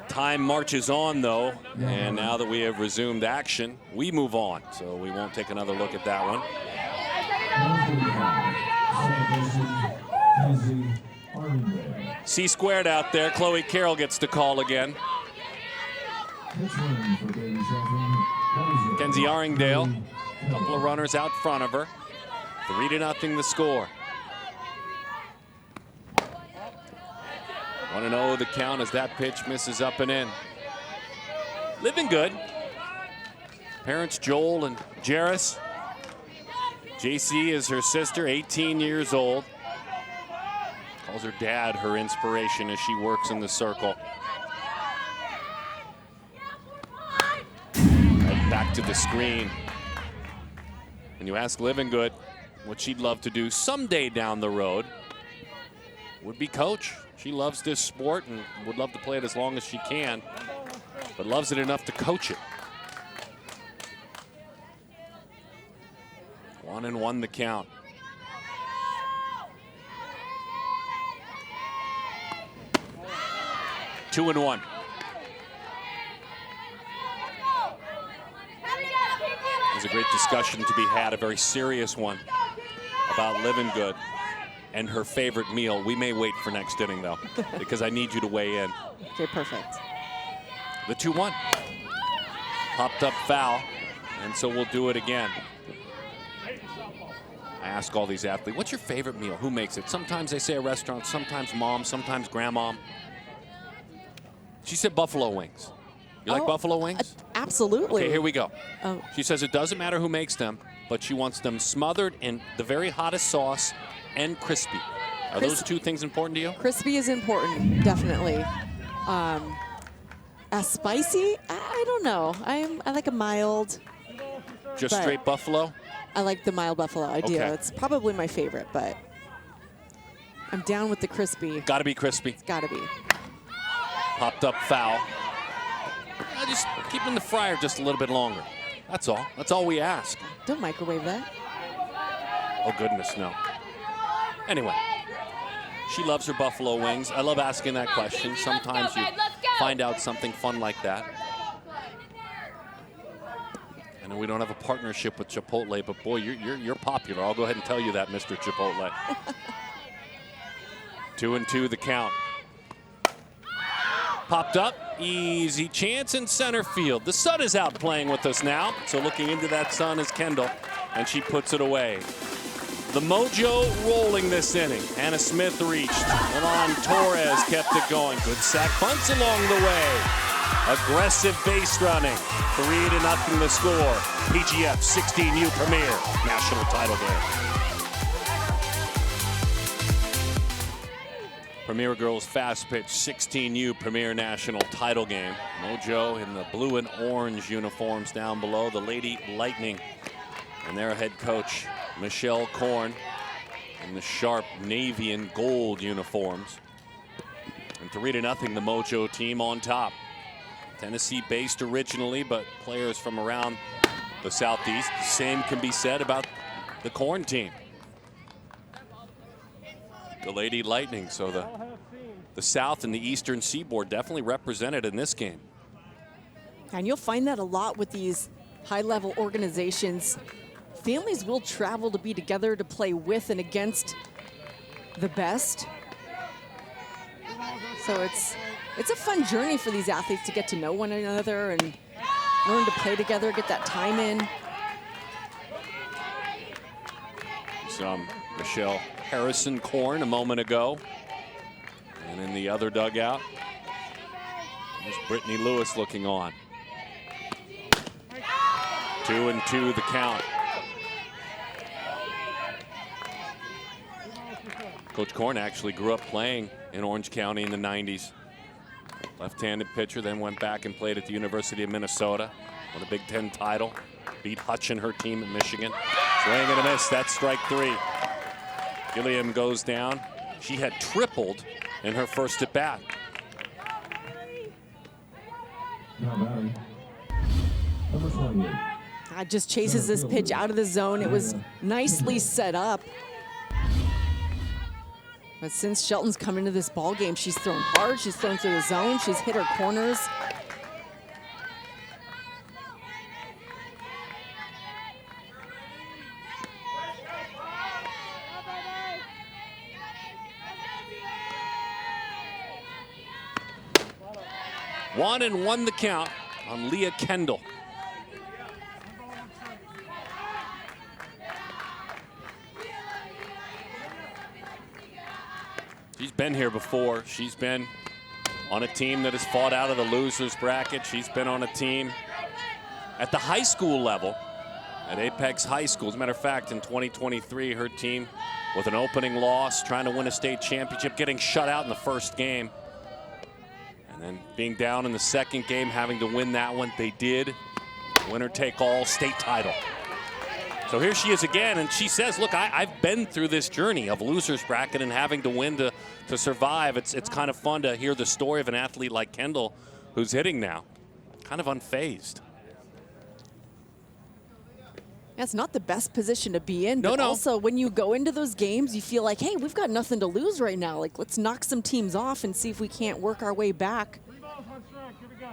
Time marches on, though, and now that we have resumed action, we move on. So we won't take another look at that one. C squared out there. Chloe Carroll gets the call again. Kenzie Arringdale, a couple of runners out front of her. 3-0 the score. 1-0 the count as that pitch misses up and in. Livinggood. Parents Joel and Jairus. JC is her sister, 18 years old. Calls her dad her inspiration as she works in the circle. Right back to the screen. And you ask Livinggood what she'd love to do someday down the road, would be coach. She loves this sport and would love to play it as long as she can, but loves it enough to coach it. 1-1 the count. Two and one. There's a great discussion to be had, a very serious one, about Livinggood and her favorite meal. We may wait for next inning, though, because I need you to weigh in. Okay, perfect. The 2-1. Popped up foul, and so we'll do it again. I ask all these athletes, what's your favorite meal? Who makes it? Sometimes they say a restaurant, sometimes mom, sometimes grandma. She said buffalo wings. You like buffalo wings? Absolutely. Okay, here we go. Oh. She says it doesn't matter who makes them, but she wants them smothered in the very hottest sauce and crispy. Are those two things important to you? Crispy is important, definitely. Spicy? I don't know. I like a mild. Just straight buffalo? I like the mild buffalo. I do. Okay. It's probably my favorite, but I'm down with the crispy. Got to be crispy. It's got to be. Popped up foul. Just keep in the fryer just a little bit longer. That's all. That's all we ask. Don't microwave that. Oh, goodness, no. Anyway, she loves her buffalo wings. I love asking that question. Sometimes you find out something fun like that. I know we don't have a partnership with Chipotle, but boy, you're popular. I'll go ahead and tell you that, Mr. Chipotle. 2-2 the count. Popped up, easy chance in center field. The sun is out playing with us now, so looking into that sun is Kendall, and she puts it away. The Mojo rolling this inning. Hannah Smith reached. Alon Torres kept it going. Good sack bunts along the way. Aggressive base running. 3-0 the score. PGF 16U Premier National Title Game. Premier Girls Fast Pitch 16U Premier National Title Game. Mojo in the blue and orange uniforms down below. The Lady Lightning and their head coach Michelle Korn in the sharp navy and gold uniforms. And 3-0 the Mojo team on top. Tennessee based originally, but players from around the Southeast. Same can be said about the Korn team. The Lady Lightning, so the South and the Eastern Seaboard definitely represented in this game. And you'll find that a lot with these high-level organizations. Families will travel to be together to play with and against the best. So it's a fun journey for these athletes to get to know one another and learn to play together, get that time in. Some Michelle Harrison Korn a moment ago. And in the other dugout, there's Britney Lewis looking on. 2-2 the count. Coach Korn actually grew up playing in Orange County in the 90s. Left-handed pitcher, then went back and played at the University of Minnesota. Won a Big Ten title. Beat Hutch and her team at Michigan. Swing and a miss, that's strike 3. Gillian goes down. She had tripled in her first at bat. Now batting, number 28. Just chases this pitch out of the zone. It was nicely set up. But since Shelton's come into this ball game, she's thrown hard, she's thrown through the zone, she's hit her corners. One and one the count on Leah Kendall. She's been here before. She's been on a team that has fought out of the losers bracket. She's been on a team at the high school level at Apex High School. As a matter of fact, in 2023, her team with an opening loss, trying to win a state championship, getting shut out in the first game. And then being down in the second game, having to win that one. They did. Winner take all state title. So here she is again, and she says, look, I've been through this journey of losers bracket and having to win to survive. It's kind of fun to hear the story of an athlete like Kendall who's hitting now. Kind of unfazed. That's not the best position to be in, No, but no. also when you go into those games, you feel like, hey, we've got nothing to lose right now. Like, let's knock some teams off and see if we can't work our way back. 3 balls, 1 strike. Here we go.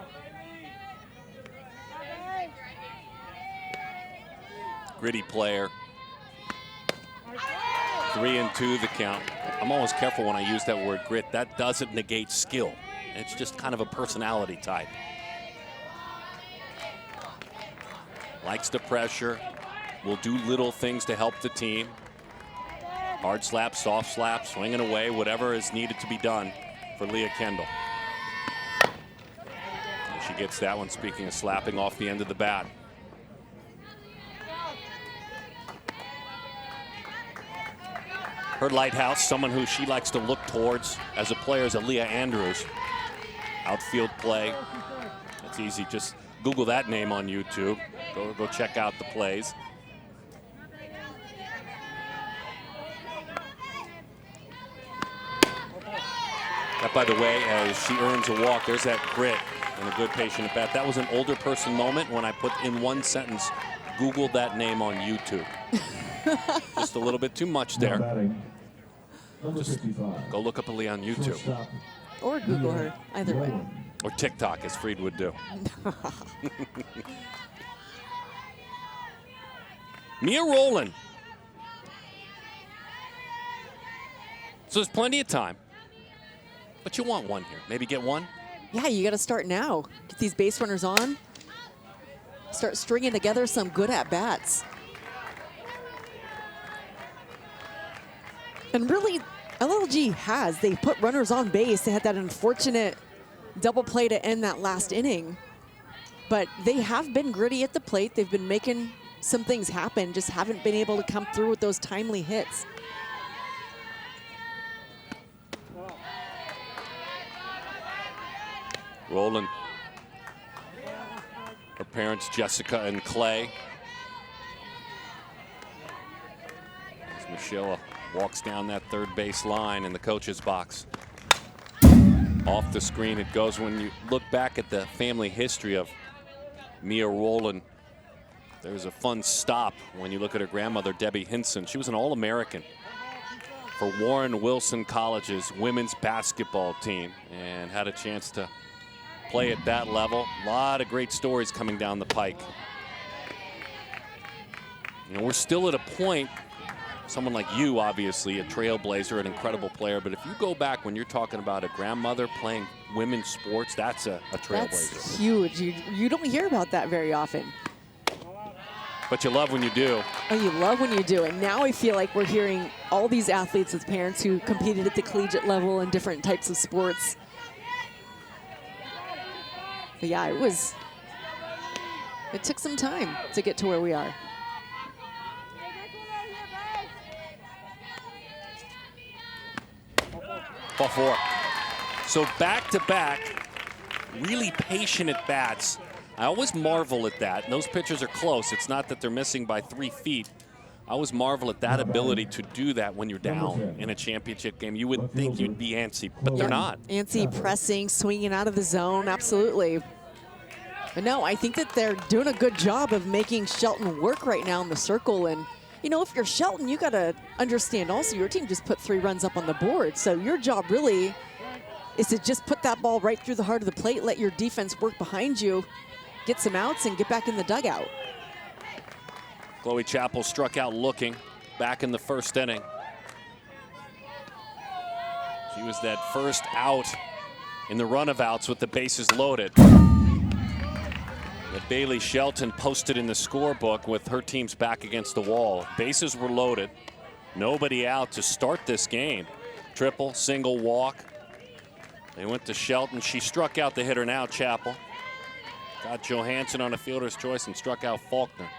Gritty player. 3-2 the count. I'm always careful when I use that word grit. That doesn't negate skill. It's just kind of a personality type. Likes to pressure. Will do little things to help the team. Hard slap, soft slap, swinging away, whatever is needed to be done for Leah Kendall. And she gets that one, speaking of slapping, off the end of the bat. Her lighthouse, someone who she likes to look towards as a player, is Aaliyah Andrews. Outfield play. It's easy. Just Google that name on YouTube. Go check out the plays. That, by the way, as she earns a walk, there's that grit. and a good patient at bat. That was an older person moment when I put in one sentence, Googled that name on YouTube. Just a little bit too much there. Just go look up Lee on YouTube. Or Google her, either way. Or TikTok, as Freed would do. Mia Rowland. So there's plenty of time. But you want one here. Maybe get one? Yeah, you got to start now. Get these base runners on. Start stringing together some good at-bats. And really, LLG has. They put runners on base. They had that unfortunate double play to end that last inning. But they have been gritty at the plate. They've been making some things happen, just haven't been able to come through with those timely hits. Rowland. Her parents, Jessica and Clay. As Michelle walks down that third base line in the coach's box. Off the screen it goes. When you look back at the family history of Mia Rowland, there's a fun stop when you look at her grandmother, Debbie Hinson. She was an All-American for Warren Wilson College's women's basketball team and had a chance to play at that level. A lot of great stories coming down the pike. You know, we're still at a point, someone like you, obviously, a trailblazer, an incredible player, but if you go back when you're talking about a grandmother playing women's sports, that's a trailblazer. That's huge. You don't hear about that very often. But you love when you do. Oh, you love when you do. And now I feel like we're hearing all these athletes with parents who competed at the collegiate level in different types of sports. But yeah, it took some time to get to where we are. Ball four. So back-to-back, really patient at bats. I always marvel at that. And those pitchers are close. It's not that they're missing by 3 feet. I always marvel at that ability to do that when you're down in a championship game. You would think you'd be antsy, but they're not. Antsy, pressing, swinging out of the zone, absolutely. But no, I think that they're doing a good job of making Shelton work right now in the circle. And, you know, if you're Shelton, you got to understand also your team just put 3 runs up on the board. So your job really is to just put that ball right through the heart of the plate, let your defense work behind you, get some outs, and get back in the dugout. Chloe Chappell struck out looking back in the first inning. She was that first out in the run of outs with the bases loaded. That Bailey Shelton posted in the scorebook with her team's back against the wall. Bases were loaded. Nobody out to start this game. Triple, single, walk. They went to Shelton. She struck out the hitter now, Chappell. Got Johansson on a fielder's choice and struck out Faulkner.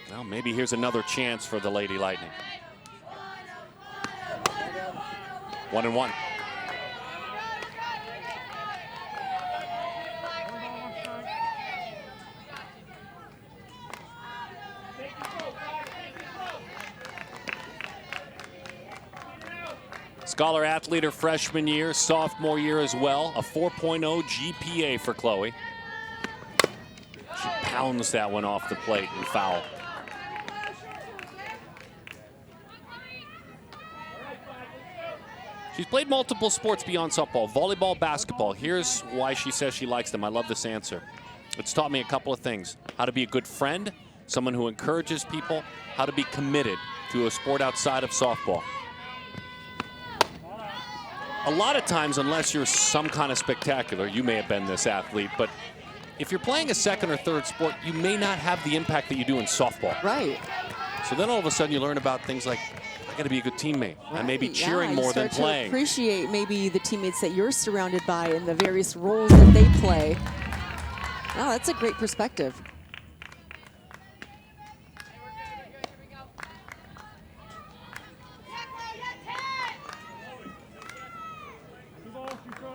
Well, maybe here's another chance for the Lady Lightning. 1-1. Scholar athlete her freshman year, sophomore year as well. A 4.0 GPA for Chloe. She pounds that one off the plate and foul. She's played multiple sports beyond softball, volleyball, basketball. Here's why she says she likes them. I love this answer. It's taught me a couple of things. How to be a good friend, someone who encourages people, how to be committed to a sport outside of softball. A lot of times, unless you're some kind of spectacular, you may have been this athlete, but if you're playing a second or third sport, you may not have the impact that you do in softball. Right. So then all of a sudden you learn about things like, I got to be a good teammate. Right. I may be cheering more than playing. You appreciate maybe the teammates that you're surrounded by and the various roles that they play. Wow, that's a great perspective.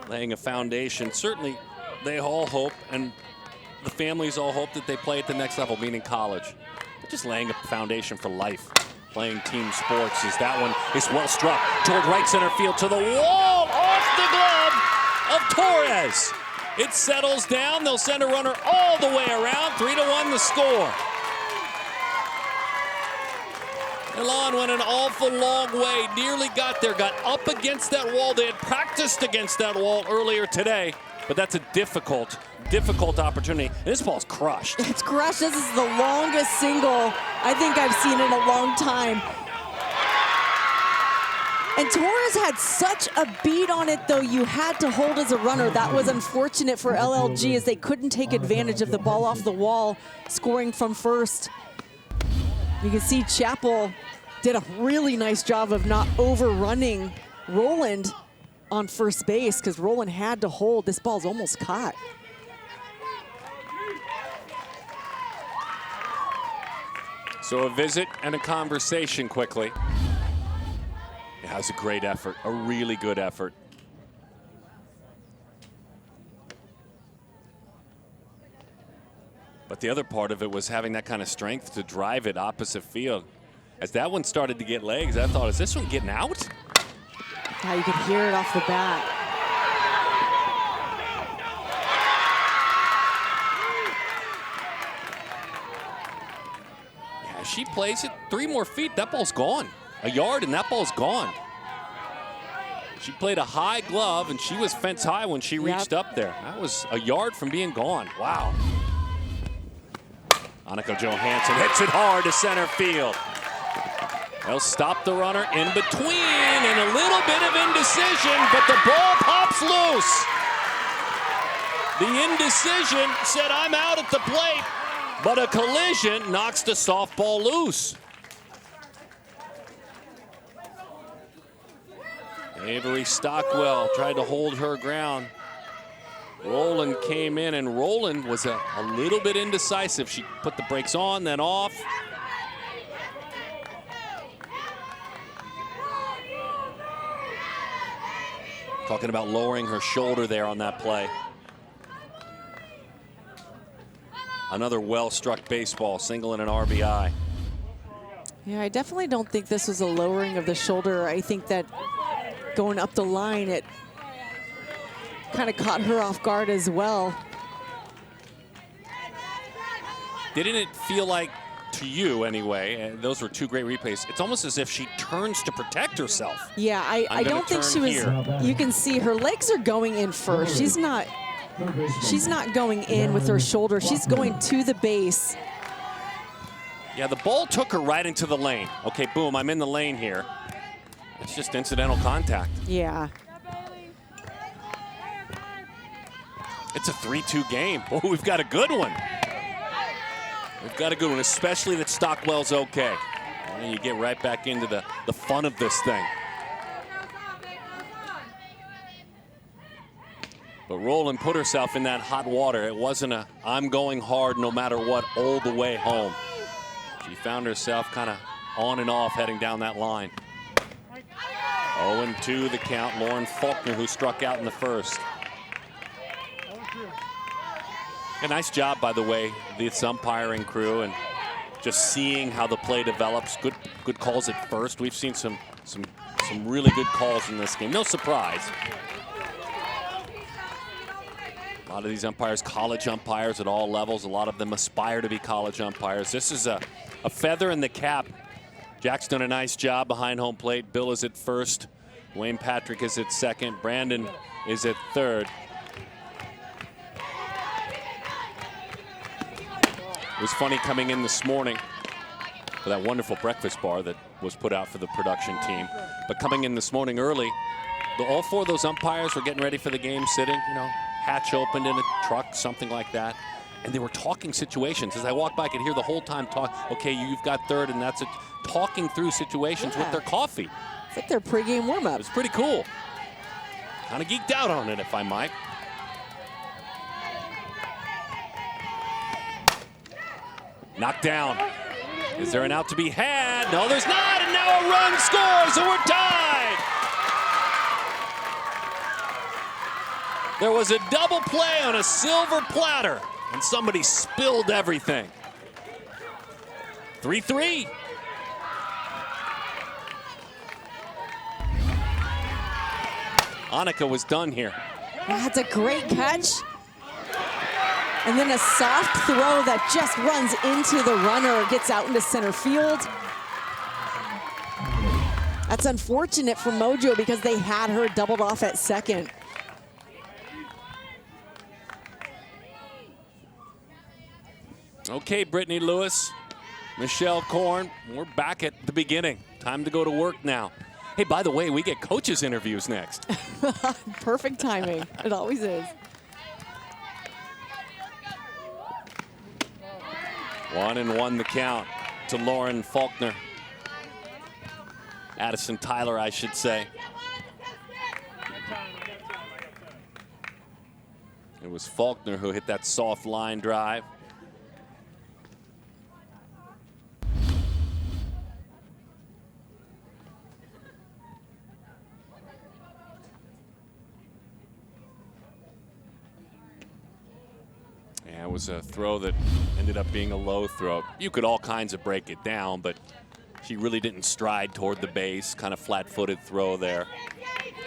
Laying a foundation. Certainly they all hope, and the families all hope that they play at the next level, meaning college. But just laying a foundation for life. Playing team sports as that one is well struck toward right center field to the wall, off the glove of Torres. It settles down. They'll send a runner all the way around. 3-1 the score. Milan went an awful long way, nearly got there, got up against that wall. They had practiced against that wall earlier today, but that's a difficult opportunity. And this ball's crushed. It's crushed. This is the longest single I think I've seen in a long time. And Torres had such a beat on it, though. You had to hold as a runner. That was unfortunate for LLG, as they couldn't take advantage of the ball off the wall, scoring from first. You can see Chappell did a really nice job of not overrunning Roland on first base, because Roland had to hold. This ball's almost caught. So a visit and a conversation quickly. Yeah, that was a great effort, a really good effort. But the other part of it was having that kind of strength to drive it opposite field. As that one started to get legs, I thought, is this one getting out? Yeah, you could hear it off the bat. Yeah, she plays it 3 more feet, that ball's gone. A yard and that ball's gone. She played a high glove and she was fence high when she reached up there. That was a yard from being gone. Wow. Annika Johansson hits it hard to center field. They'll stop the runner in between, and a little bit of indecision, but the ball pops loose. The indecision said, I'm out at the plate, but a collision knocks the softball loose. Avery Stockwell tried to hold her ground. Roland came in, and Roland was a little bit indecisive. She put the brakes on, then off. Talking about lowering her shoulder there on that play. Another well-struck baseball, single and an RBI. Yeah, I definitely don't think this was a lowering of the shoulder. I think that going up the line, it kind of caught her off guard as well. Didn't it feel like, to you anyway, and those were 2 great replays, it's almost as if she turns to protect herself. Yeah, I don't think she was, you can see her legs are going in first. She's not going in with her shoulder. She's going to the base. Yeah, the ball took her right into the lane. Okay, boom, I'm in the lane here. It's just incidental contact. Yeah. It's a 3-2 game. Oh, we've got a good one. We've got a good one, especially that Stockwell's okay. And then you get right back into the fun of this thing. But Roland put herself in that hot water. It wasn't a, I'm going hard no matter what, all the way home. She found herself kind of on and off heading down that line. 0-2 the count. Lauren Faulkner, who struck out in the first. A nice job, by the way, this umpiring crew, and just seeing how the play develops. Good calls at first. We've seen some really good calls in this game. No surprise. A lot of these umpires, college umpires at all levels. A lot of them aspire to be college umpires. This is a feather in the cap. Jack's done a nice job behind home plate. Bill is at first. Wayne Patrick is at second. Brandon is at third. It was funny coming in this morning for that wonderful breakfast bar that was put out for the production team. But coming in this morning early, all 4 of those umpires were getting ready for the game, sitting, you know, hatch opened in a truck, something like that. And they were talking situations. As I walked by, I could hear the whole time talk, okay, you've got third, and that's it. Talking through situations with their coffee. It's like their pregame warm-up. It's pretty cool. Kind of geeked out on it, if I might. Knocked down. Is there an out to be had? No, there's not, and now a run scores, and we're tied. There was a double play on a silver platter, and somebody spilled everything. 3-3. Annika was done here. That's a great catch. And then a soft throw that just runs into the runner, gets out into center field. That's unfortunate for Mojo because they had her doubled off at second. Okay, Britney Lewis, Michelle Korn, we're back at the beginning. Time to go to work now. Hey, by the way, we get coaches' interviews next. Perfect timing. It always is. 1-1 the count to Lauren Faulkner. Addison Tyler, I should say. It was Faulkner who hit that soft line drive. Yeah, it was a throw that ended up being a low throw. You could all kinds of break it down, but she really didn't stride toward the base. Kind of flat-footed throw there.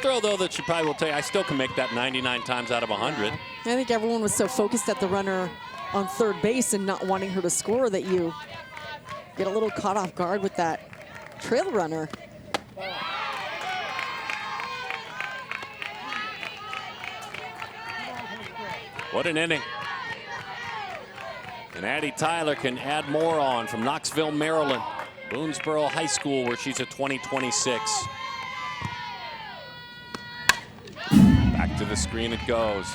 Throw, though, that she probably will tell you, I still can make that 99 times out of 100. I think everyone was so focused at the runner on third base and not wanting her to score that you get a little caught off guard with that trail runner. What an inning. And Addie Tyler can add more on from Knoxville, Maryland. Boonesboro High School, where she's a 2026. Back to the screen it goes.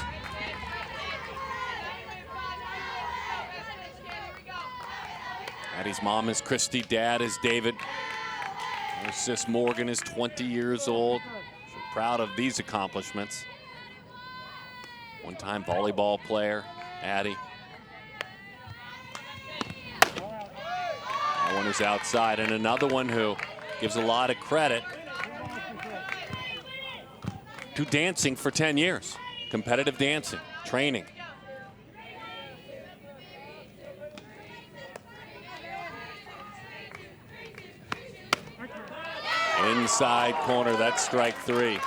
Addie's mom is Christy, dad is David. Her sis Morgan is 20 years old. She's proud of these accomplishments. One-time volleyball player, Addie. That one is outside, and another one who gives a lot of credit to dancing for 10 years. Competitive dancing, training. Inside corner, that's strike three.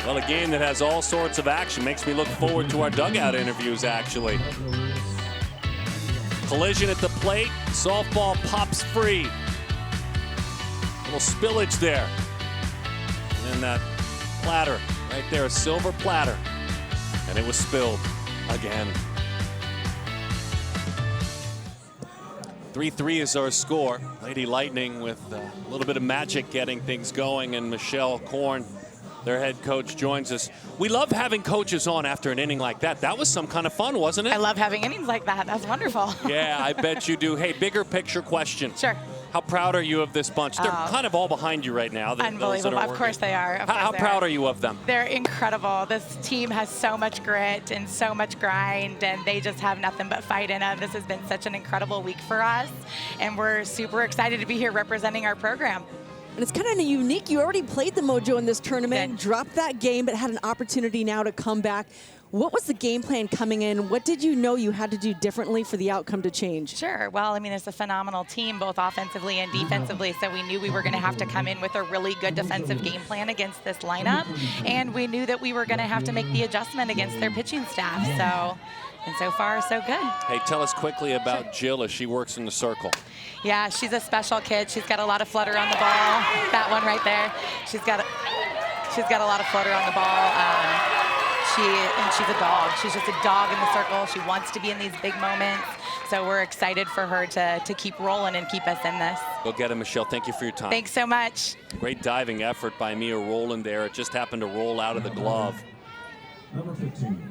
Well, a game that has all sorts of action makes me look forward to our dugout interviews, actually. Collision at the plate, softball pops free. Little spillage there. And that platter, right there, a silver platter. And it was spilled again. 3-3 is our score. Lady Lightning with a little bit of magic getting things going, and Michelle Korn, their head coach, joins us. We love having coaches on after an inning like that. That was some kind of fun, wasn't it? I love having innings like that. That's wonderful. Yeah, I bet you do. Hey, bigger picture question. Sure. How proud are you of this bunch? They're kind of all behind you right now. Unbelievable. Of course they are. How proud are you of them? They're incredible. This team has so much grit and so much grind, and they just have nothing but fight in them. This has been such an incredible week for us, and we're super excited to be here representing our program. And it's kind of unique. You already played the Mojo in this tournament, dropped that game, but had an opportunity now to come back. What was the game plan coming in? What did you know you had to do differently for the outcome to change? Sure. Well, I mean, it's a phenomenal team, both offensively and defensively, so we knew we were going to have to come in with a really good defensive game plan against this lineup, and we knew that we were going to have to make the adjustment against their pitching staff. And so far, so good. Hey, tell us quickly about Jill as she works in the circle. Yeah, she's a special kid. She's got a lot of flutter on the ball. That one right there. She's got a lot of flutter on the ball. She's a dog. She's just a dog in the circle. She wants to be in these big moments. So we're excited for her to keep rolling and keep us in this. Go get it, Michelle. Thank you for your time. Thanks so much. Great diving effort by Mia Rowland there. It just happened to roll out of the glove.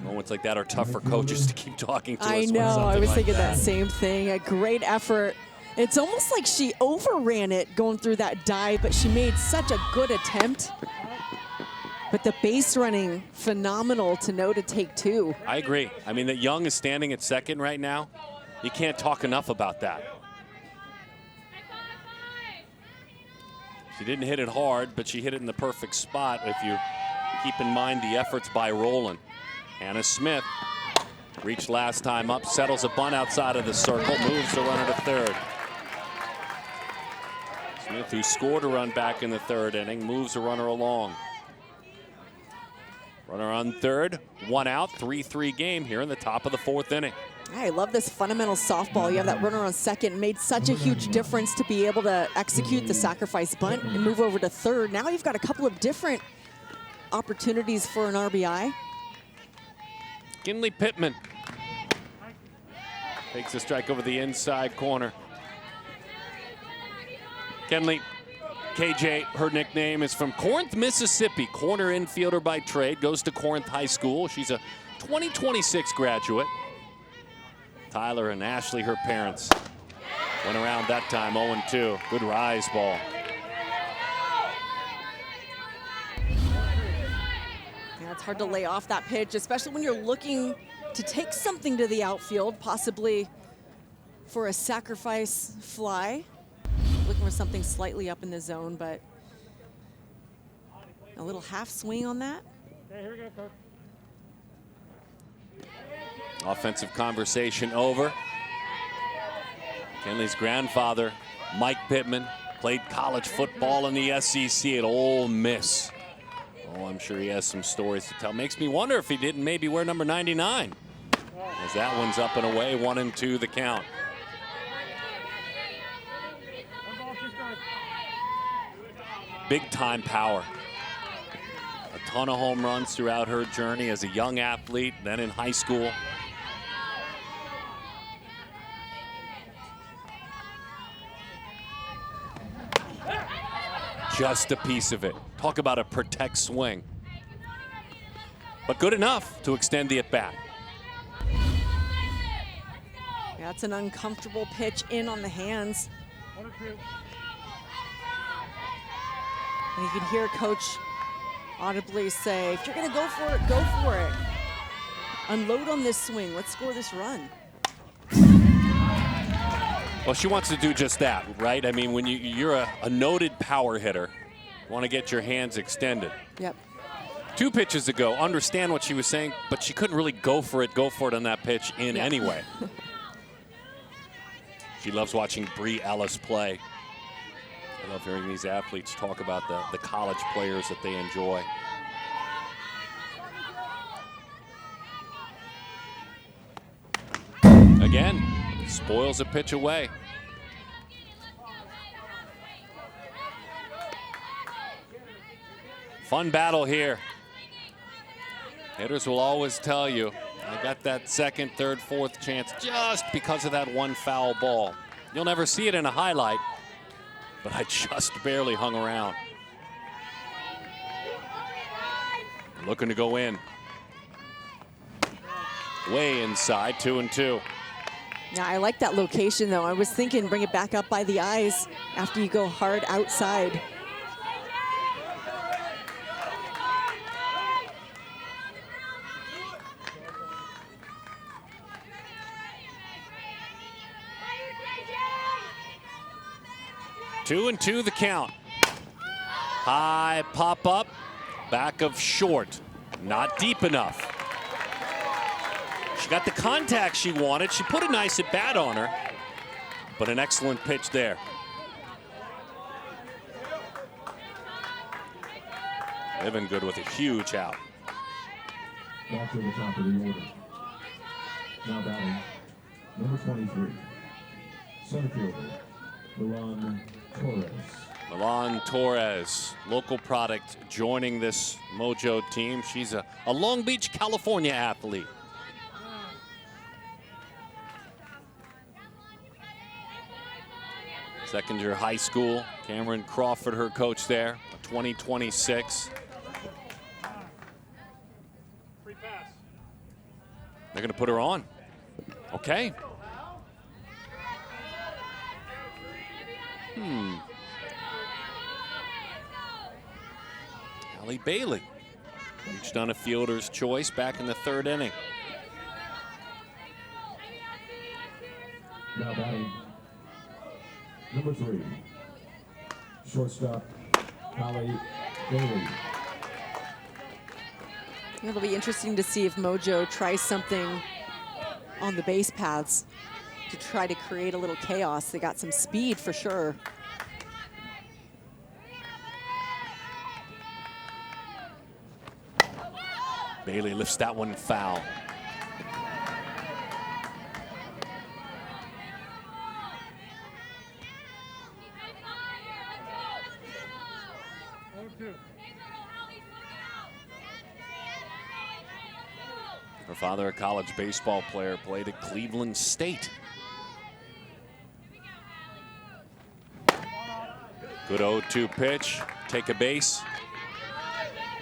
Moments like that are tough for coaches to keep talking to us. I know. I was thinking that same thing. A great effort. It's almost like she overran it going through that dive, but she made such a good attempt. But the base running, phenomenal to know to take two. I agree. I mean, that Young is standing at second right now. You can't talk enough about that. She didn't hit it hard, but she hit it in the perfect spot if you keep in mind the efforts by Rowland. Hannah Smith reached last time up, settles a bunt outside of the circle, moves the runner to third. Smith, who scored a run back in the third inning, moves the runner along. Runner on third, 1 out, 3-3 game here in the top of the 4th inning. I love this fundamental softball. You have that runner on second. Made such a huge difference to be able to execute the sacrifice bunt and move over to third. Now you've got a couple of different opportunities for an RBI. Kinley Pittman takes a strike over the inside corner. Kenley, KJ, her nickname is from Corinth, Mississippi. Corner infielder by trade, goes to Corinth High School. She's a 2026 graduate. Tyler and Ashley, her parents, went around that time 0-2. Good rise ball. Yeah, it's hard to lay off that pitch, especially when you're looking to take something to the outfield, possibly for a sacrifice fly. Looking for something slightly up in the zone, but a little half swing on that. Okay, here we go, Coach. Offensive conversation over. Kenley's grandfather, Mike Pittman, played college football in the SEC at Ole Miss. Oh, I'm sure he has some stories to tell. Makes me wonder if he didn't maybe wear number 99. As that one's up and away, 1-2 the count. Big time power. A ton of home runs throughout her journey as a young athlete, then in high school. Just a piece of it. Talk about a protect swing. But good enough to extend the at-bat. Yeah, it's an uncomfortable pitch in on the hands. 1-2. And you can hear Coach audibly say, if you're going to go for it, go for it. Unload on this swing. Let's score this run. Well, she wants to do just that, right? I mean, when you're a noted power hitter, you want to get your hands extended. Yep. 2 pitches ago, understand what she was saying, but she couldn't really go for it on that pitch in anyway. She loves watching Bree Ellis play. I love hearing these athletes talk about the college players that they enjoy. Again, spoils a pitch away. Fun battle here. Hitters will always tell you, I got that second, third, fourth chance just because of that one foul ball. You'll never see it in a highlight, but I just barely hung around. Looking to go in. Way inside, 2-2. Yeah, I like that location, though. I was thinking bring it back up by the eyes after you go hard outside. Two and two the count. High pop up, back of short. Not deep enough. She got the contact she wanted. She put a nice at bat on her, but an excellent pitch there. Livinggood with a huge out. Back to the top of the order. Now batting, number 23, center fielder, Milan Torres, local product, joining this Mojo team. She's a Long Beach, California athlete. Second year high school. Cameron Crawford, her coach there, 2026. Free pass. They're going to put her on. Okay. Allie Bailey reached on a fielder's choice back in the 3rd inning. Now batting, number 3, shortstop, Allie Bailey. It'll be interesting to see if Mojo tries something on the base paths to try to create a little chaos. They got some speed for sure. Bailey lifts that one foul. Her father, a college baseball player, played at Cleveland State. Good 0-2 pitch. Take a base.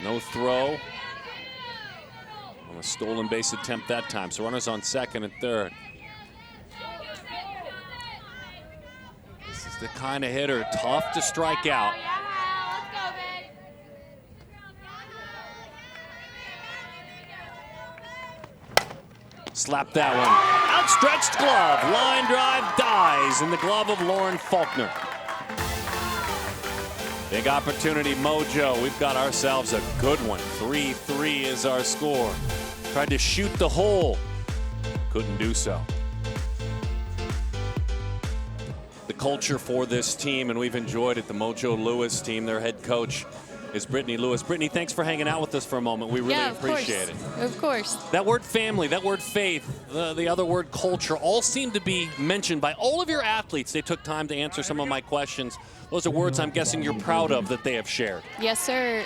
No throw. On a stolen base attempt that time. So runners on second and third. This is the kind of hitter tough to strike out. Slap that one. Outstretched glove. Line drive dies in the glove of Lauren Faulkner. Big opportunity, Mojo. We've got ourselves a good one. 3-3 is our score. Tried to shoot the hole. Couldn't do so. The culture for this team, and we've enjoyed it, the Mojo Lewis team, their head coach is Britney Lewis. Britney, thanks for hanging out with us for a moment. We really appreciate it. Of course. That word family, that word faith, the other word culture, all seem to be mentioned by all of your athletes. They took time to answer some of my questions. Those are words I'm guessing you're proud of that they have shared. Yes, sir.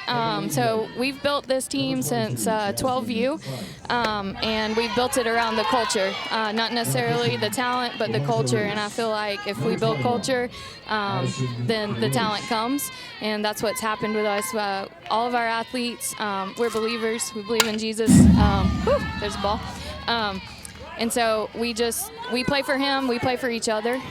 So we've built this team since 12U, and we've built it around the culture, not necessarily the talent, but the culture. And I feel like if we build culture, then the talent comes, and that's what's happened with us. All of our athletes, we're believers. We believe in Jesus. There's a ball. And so we play for him, we play for each other.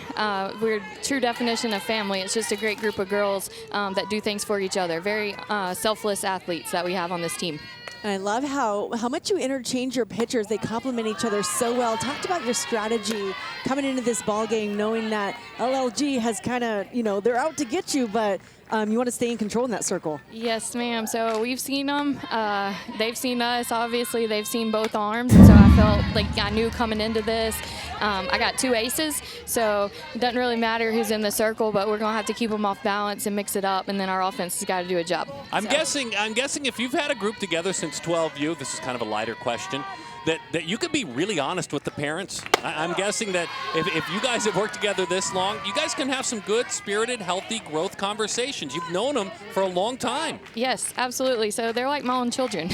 We're true definition of family. It's just a great group of girls that do things for each other. Very selfless athletes that we have on this team. And I love how much you interchange your pitchers. They complement each other so well. Talked about your strategy coming into this ball game, knowing that LLG has kind of, they're out to get you, but you want to stay in control in that circle. Yes, ma'am. So we've seen them. They've seen us. Obviously, they've seen both arms. And so I felt like I knew coming into this. I got 2 aces, so it doesn't really matter who's in the circle, but we're going to have to keep them off balance and mix it up, and then our offense has got to do a job. I'm guessing if you've had a group together since 12U, this is kind of a lighter question, that you could be really honest with the parents. I'm guessing that if you guys have worked together this long, you guys can have some good, spirited, healthy growth conversations. You've known them for a long time. Yes, absolutely. So they're like my own children.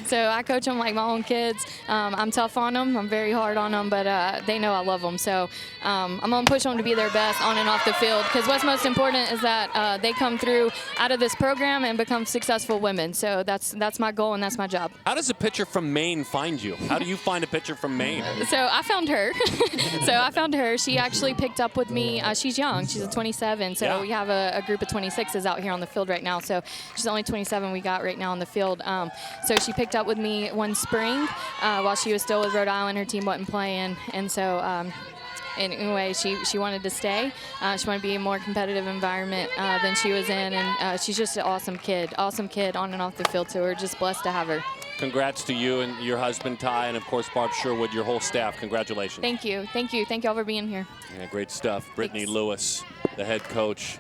So I coach them like my own kids. I'm tough on them. I'm very hard on them, but they know I love them. So I'm going to push them to be their best on and off the field, because what's most important is that they come through out of this program and become successful women. So that's my goal, and that's my job. How does a pitcher from Maine find you? How do you find a pitcher from Maine? So I found her. She actually picked up with me. She's young. She's a 27. So we have a group of 26s out here on the field right now. So she's only 27 we got right now on the field. So she picked up with me one spring while she was still with Rhode Island. Her team wasn't playing. And so anyway, she wanted to stay. She wanted to be in a more competitive environment than she was in. And she's just an awesome kid on and off the field. So we're just blessed to have her. Congrats to you and your husband, Ty, and, of course, Barb Sherwood, your whole staff. Congratulations. Thank you. Thank you all for being here. Yeah, great stuff. Britney Lewis, the head coach,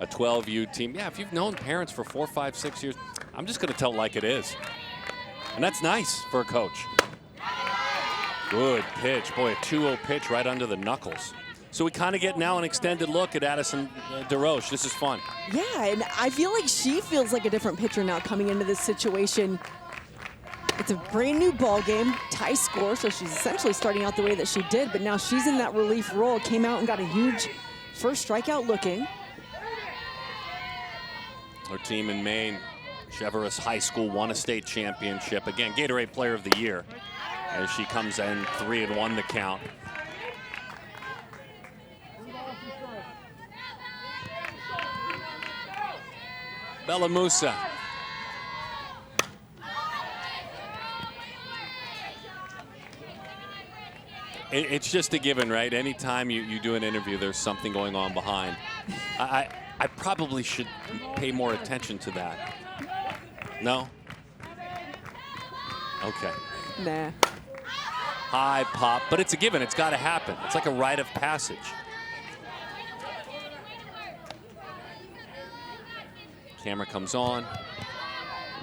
a 12U team. Yeah, if you've known parents for 4, 5, 6 years, I'm just going to tell it like it is. And that's nice for a coach. Good pitch. Boy, a 2-0 pitch right under the knuckles. So we kind of get now an extended look at Addison Deroch. This is fun. Yeah, and I feel like she feels like a different pitcher now coming into this situation. It's a brand new ball game, tie score, so she's essentially starting out the way that she did, but now she's in that relief role, came out and got a huge first strikeout looking. Her team in Maine, Cheverus High School, won a state championship. Again, Gatorade Player of the Year as she comes in 3-1 the count. Bella Musa. It's just a given, right? Anytime you do an interview, there's something going on behind. I probably should pay more attention to that. No? Okay. Nah. High pop, but it's a given. It's got to happen. It's like a rite of passage. Camera comes on.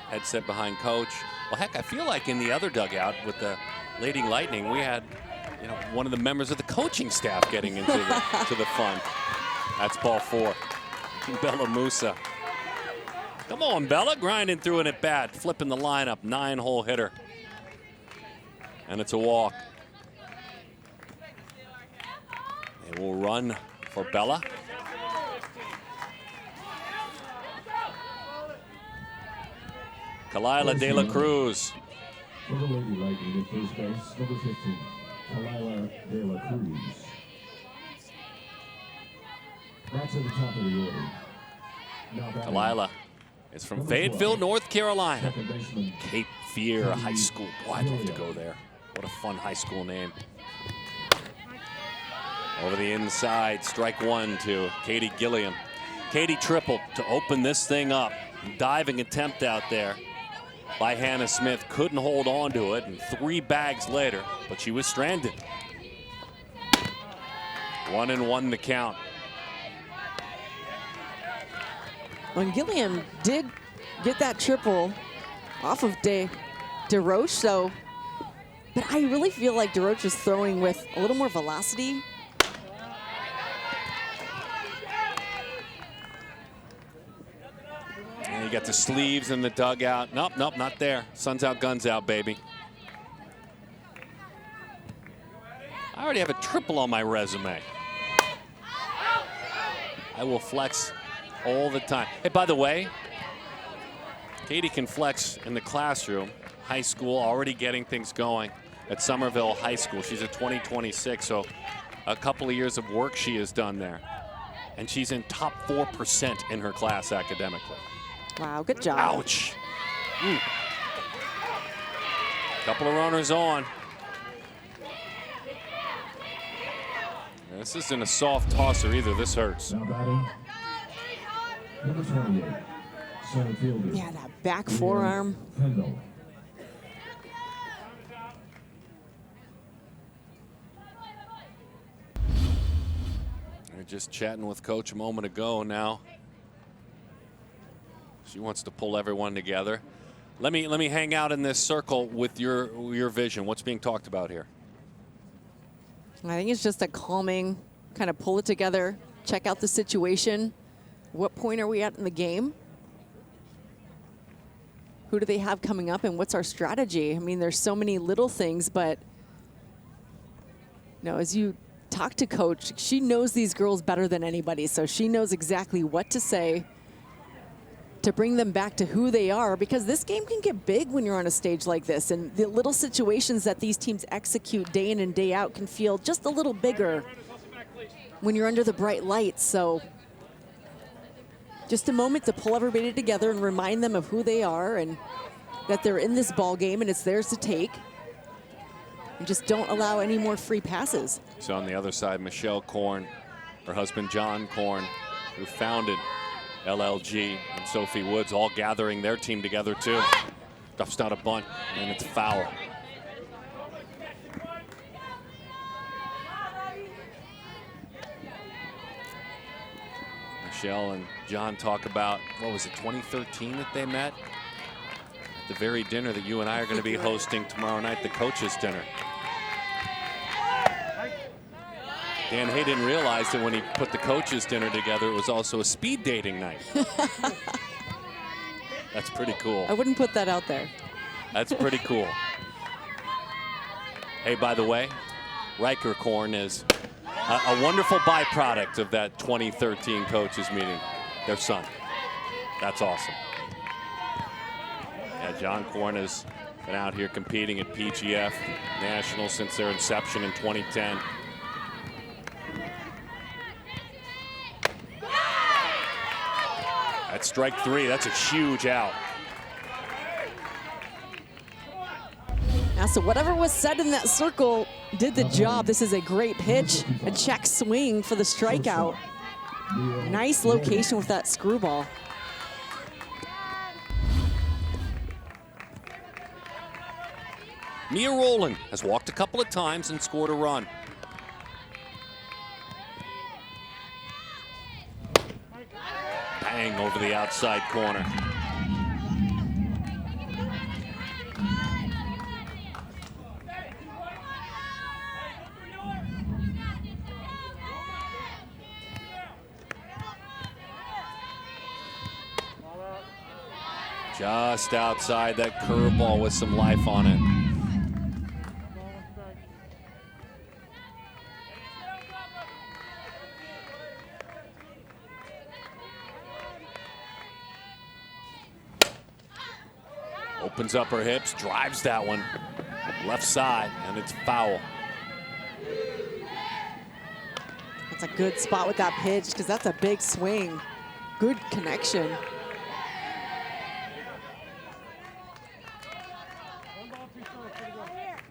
Headset behind coach. Well, heck, I feel like in the other dugout with the Lady Lightning, we had, you know, one of the members of the coaching staff getting into to the fun. That's ball 4. Bella Musa. Come on, Bella, grinding through an at-bat, flipping the lineup, 9-hole hitter. And it's a walk. They will run for Bella. Kalila De La Cruz. For the Lady Lightning at first base, number 15, Kalila De La Cruz. That's at the top of the order. Now batting, Kalila is from Fayetteville, North Carolina. second baseman, Cape Fear High School. Boy, I'd love to go there. What a fun high school name. Over the inside, strike 1 to Katie Gillian. Katie tripled to open this thing up. Diving attempt out there by Hannah Smith. Couldn't hold on to it, and 3 bags later, but she was stranded. 1-1 the count. When Gillian did get that triple off of Deroch, so, but I really feel like Deroch is throwing with a little more velocity. And you got the sleeves in the dugout. Nope, nope, not there. Sun's out, guns out, baby. I already have a triple on my resume. I will flex all the time. Hey, by the way, Katie can flex in the classroom. High school, already getting things going at Somerville High School. She's a 2026, so a couple of years of work she has done there. And she's in top 4% in her class academically. Wow, good job. Ouch. Couple of runners on. This isn't a soft tosser either. This hurts. now batting, number 28, center fielder, Yeah, that back forearm. Kendall. They're just chatting with Coach a moment ago now. She wants to pull everyone together. Let me hang out in this circle with your vision. What's being talked about here? I think it's just a calming, kind of pull it together, check out the situation. What point are we at in the game? Who do they have coming up, and what's our strategy? I mean, there's so many little things, but you know, as you talk to Coach, she knows these girls better than anybody, so she knows exactly what to say to bring them back to who they are, because this game can get big when you're on a stage like this, and the little situations that these teams execute day in and day out can feel just a little bigger when you're under the bright lights. So just a moment to pull everybody together and remind them of who they are and that they're in this ball game and it's theirs to take. And just don't allow any more free passes. So on the other side, Michelle Korn, her husband John Korn, who founded LLG, and Sophie Woods, all gathering their team together too. Duff's not a bunt, and it's foul. Michelle and John talk about, what was it, 2013 that they met? At the very dinner that you and I are going to be hosting tomorrow night, the coaches' dinner. Dan Hay didn't realize that when he put the coaches' dinner together, it was also a speed dating night. That's pretty cool. I wouldn't put that out there. That's pretty cool. Hey, by the way, Riker Korn is a wonderful byproduct of that 2013 coaches meeting, their son. That's awesome. Yeah, John Korn has been out here competing at PGF Nationals since their inception in 2010. That's strike 3. That's a huge out. Now, so whatever was said in that circle did the job. This is a great pitch, a check swing for the strikeout. Nice location with that screwball. Mia Rowland has walked a couple of times and scored a run. Bang over the outside corner. Just outside that curveball with some life on it. Opens up her hips, drives that one left side, and it's foul. That's a good spot with that pitch because that's a big swing. Good connection.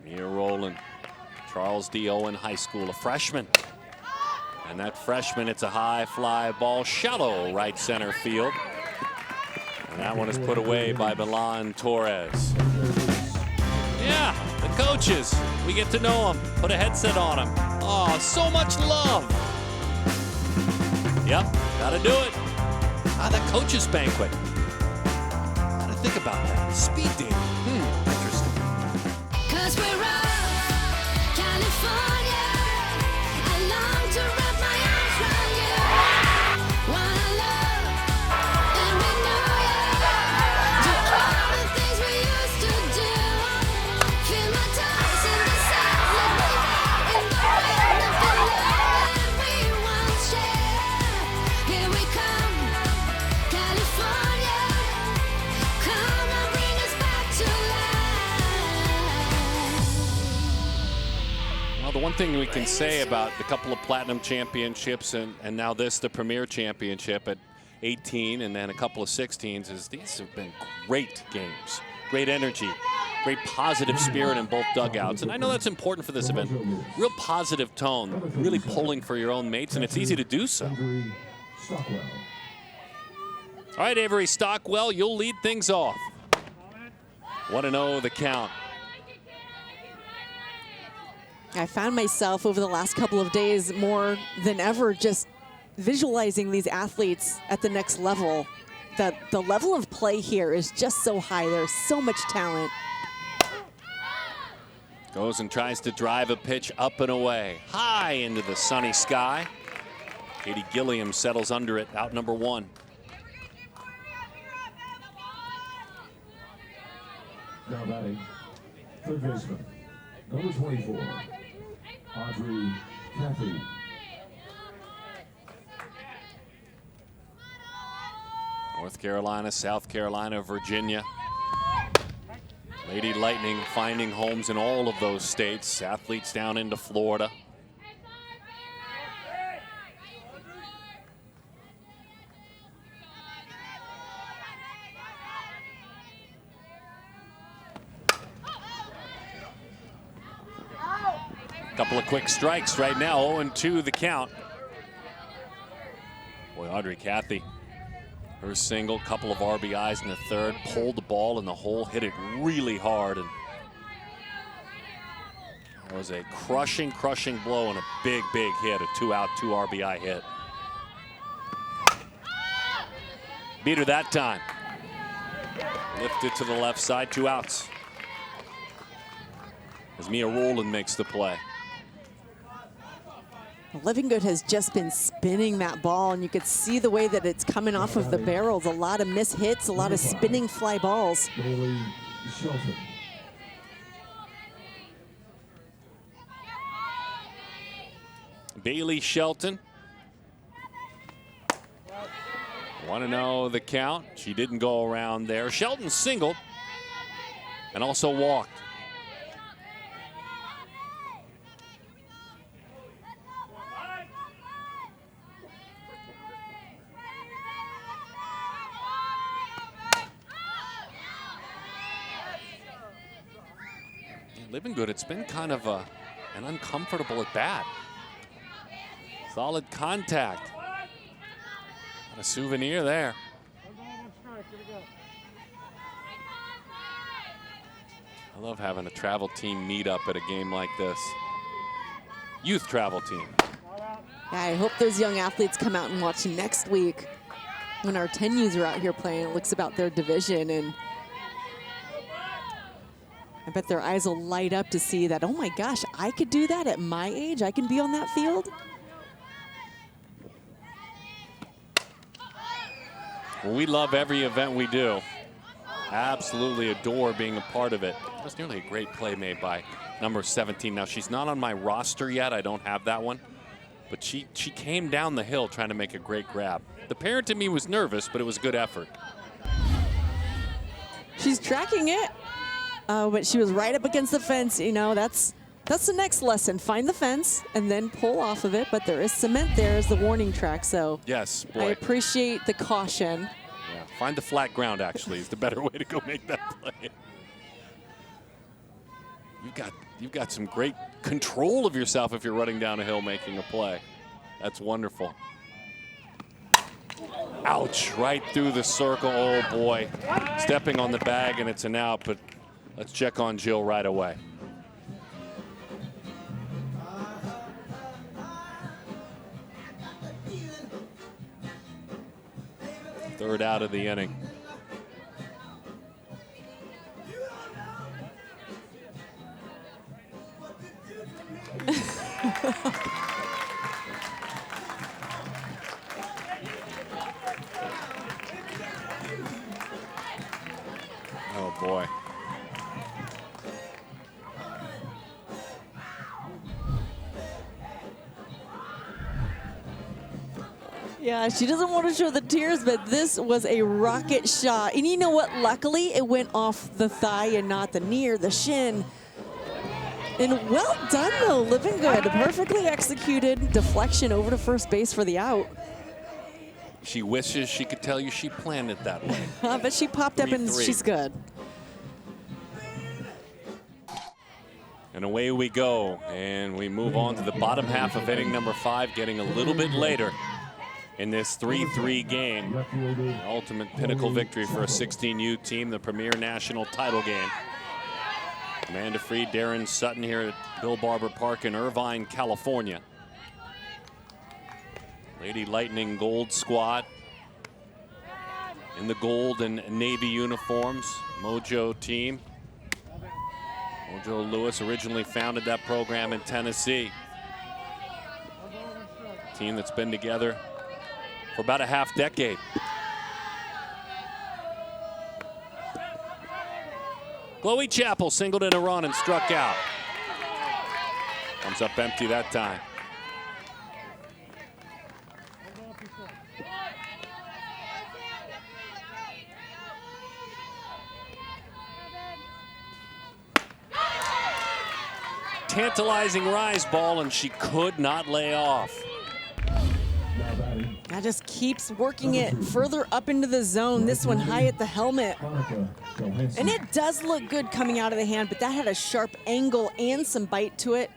Mia Rowland, Charles D. Owen High School, a freshman. And that freshman, it's a high fly ball, shallow right center field. And that one is put away by Milan Torres. Yeah, the coaches, we get to know them. Put a headset on them. Oh, so much love. Yep, gotta do it. Ah, that coaches banquet. Gotta think about that. Speed dating. Interesting. 'Cause we're all California. I long to wrap my arms around you. Wanna love, and we know you. Do all the things we used to do. Feel my toes in the sand, let me in the rain of the love we once shared. Here we come, California. Come and bring us back to life. Well, the one thing we can say about the couple of platinum championships and now this, the premier championship at 18 and then a couple of 16s, is these have been great games. Great energy, great positive spirit in both dugouts. And I know that's important for this event. Real positive tone, really pulling for your own mates, and it's easy to do so. Avery Stockwell. All right, Avery Stockwell, you'll lead things off. 1-0 the count. I found myself over the last couple of days more than ever just visualizing these athletes at the next level. That the level of play here is just so high. There's so much talent. Goes and tries to drive a pitch up and away, high into the sunny sky. Katie Gillian settles under it, out number 1. Now batting, third baseman, number 24, Audrey Cathy. North Carolina, South Carolina, Virginia. Lady Lightning finding homes in all of those states. Athletes down into Florida. Couple of quick strikes right now, 0-2 the count. Boy, Audrey Cathy, her single, couple of RBIs in the third, pulled the ball in the hole, hit it really hard, and it was a crushing blow and a big hit, a 2-out, 2 RBI hit. Beat her that time. Lifted to the left side, 2 outs. As Mia Rowland makes the play. Livinggood has just been spinning that ball, and you could see the way that it's coming off of the barrels. A lot of miss hits, a lot of spinning fly balls. Shelton. Bailey Shelton. 1-0 the count. She didn't go around there. Shelton singled and also walked. Livinggood, it's been kind of an uncomfortable at bat. Solid contact. Got a souvenir there. I love having a travel team meet up at a game like this. Youth travel team. Yeah, I hope those young athletes come out and watch next week when our 10Us are out here playing. It looks about their division, and I bet their eyes will light up to see that, oh my gosh, I could do that at my age. I can be on that field. Well, we love every event we do. absolutely adore being a part of it. It was nearly a great play made by number 17. Now, she's not on my roster yet. I don't have that one. But she came down the hill trying to make a great grab. The parent in me was nervous, but it was a good effort. She's tracking it, but she was right up against the fence. You know, that's the next lesson. Find the fence and then pull off of it. But there is cement there as the warning track. So yes, boy. I appreciate the caution. Yeah, find the flat ground, actually, is the better way to go make that play. You've got some great control of yourself if you're running down a hill making a play. That's wonderful. Ouch, right through the circle. Oh, boy. Stepping on the bag, and it's an out, but let's check on Jill right away. Third out of the inning. Oh, boy. Yeah, she doesn't want to show the tears, but this was a rocket shot. And you know what? Luckily, it went off the thigh and not the knee or the shin. And well done, though, Livinggood. Perfectly executed deflection over to first base for the out. She wishes she could tell you she planned it that way. But she popped up and 3-3. she's good. And away we go. And we move on to the bottom half of inning number 5, getting a little bit later in this 3-3 game. Ultimate pinnacle victory for a 16U team, the premier national title game. Amanda Freed, Darren Sutton here at Bill Barber Park in Irvine, California. Lady Lightning Gold squad in the gold and navy uniforms. Mojo team. Mojo Lewis originally founded that program in Tennessee. Team that's been together for about a half decade. Chloe Chappell singled in a run and struck out. Comes up empty that time. Tantalizing rise ball, and she could not lay off. That just keeps working it further up into the zone. This one high at the helmet. And it does look good coming out of the hand, but that had a sharp angle and some bite to it.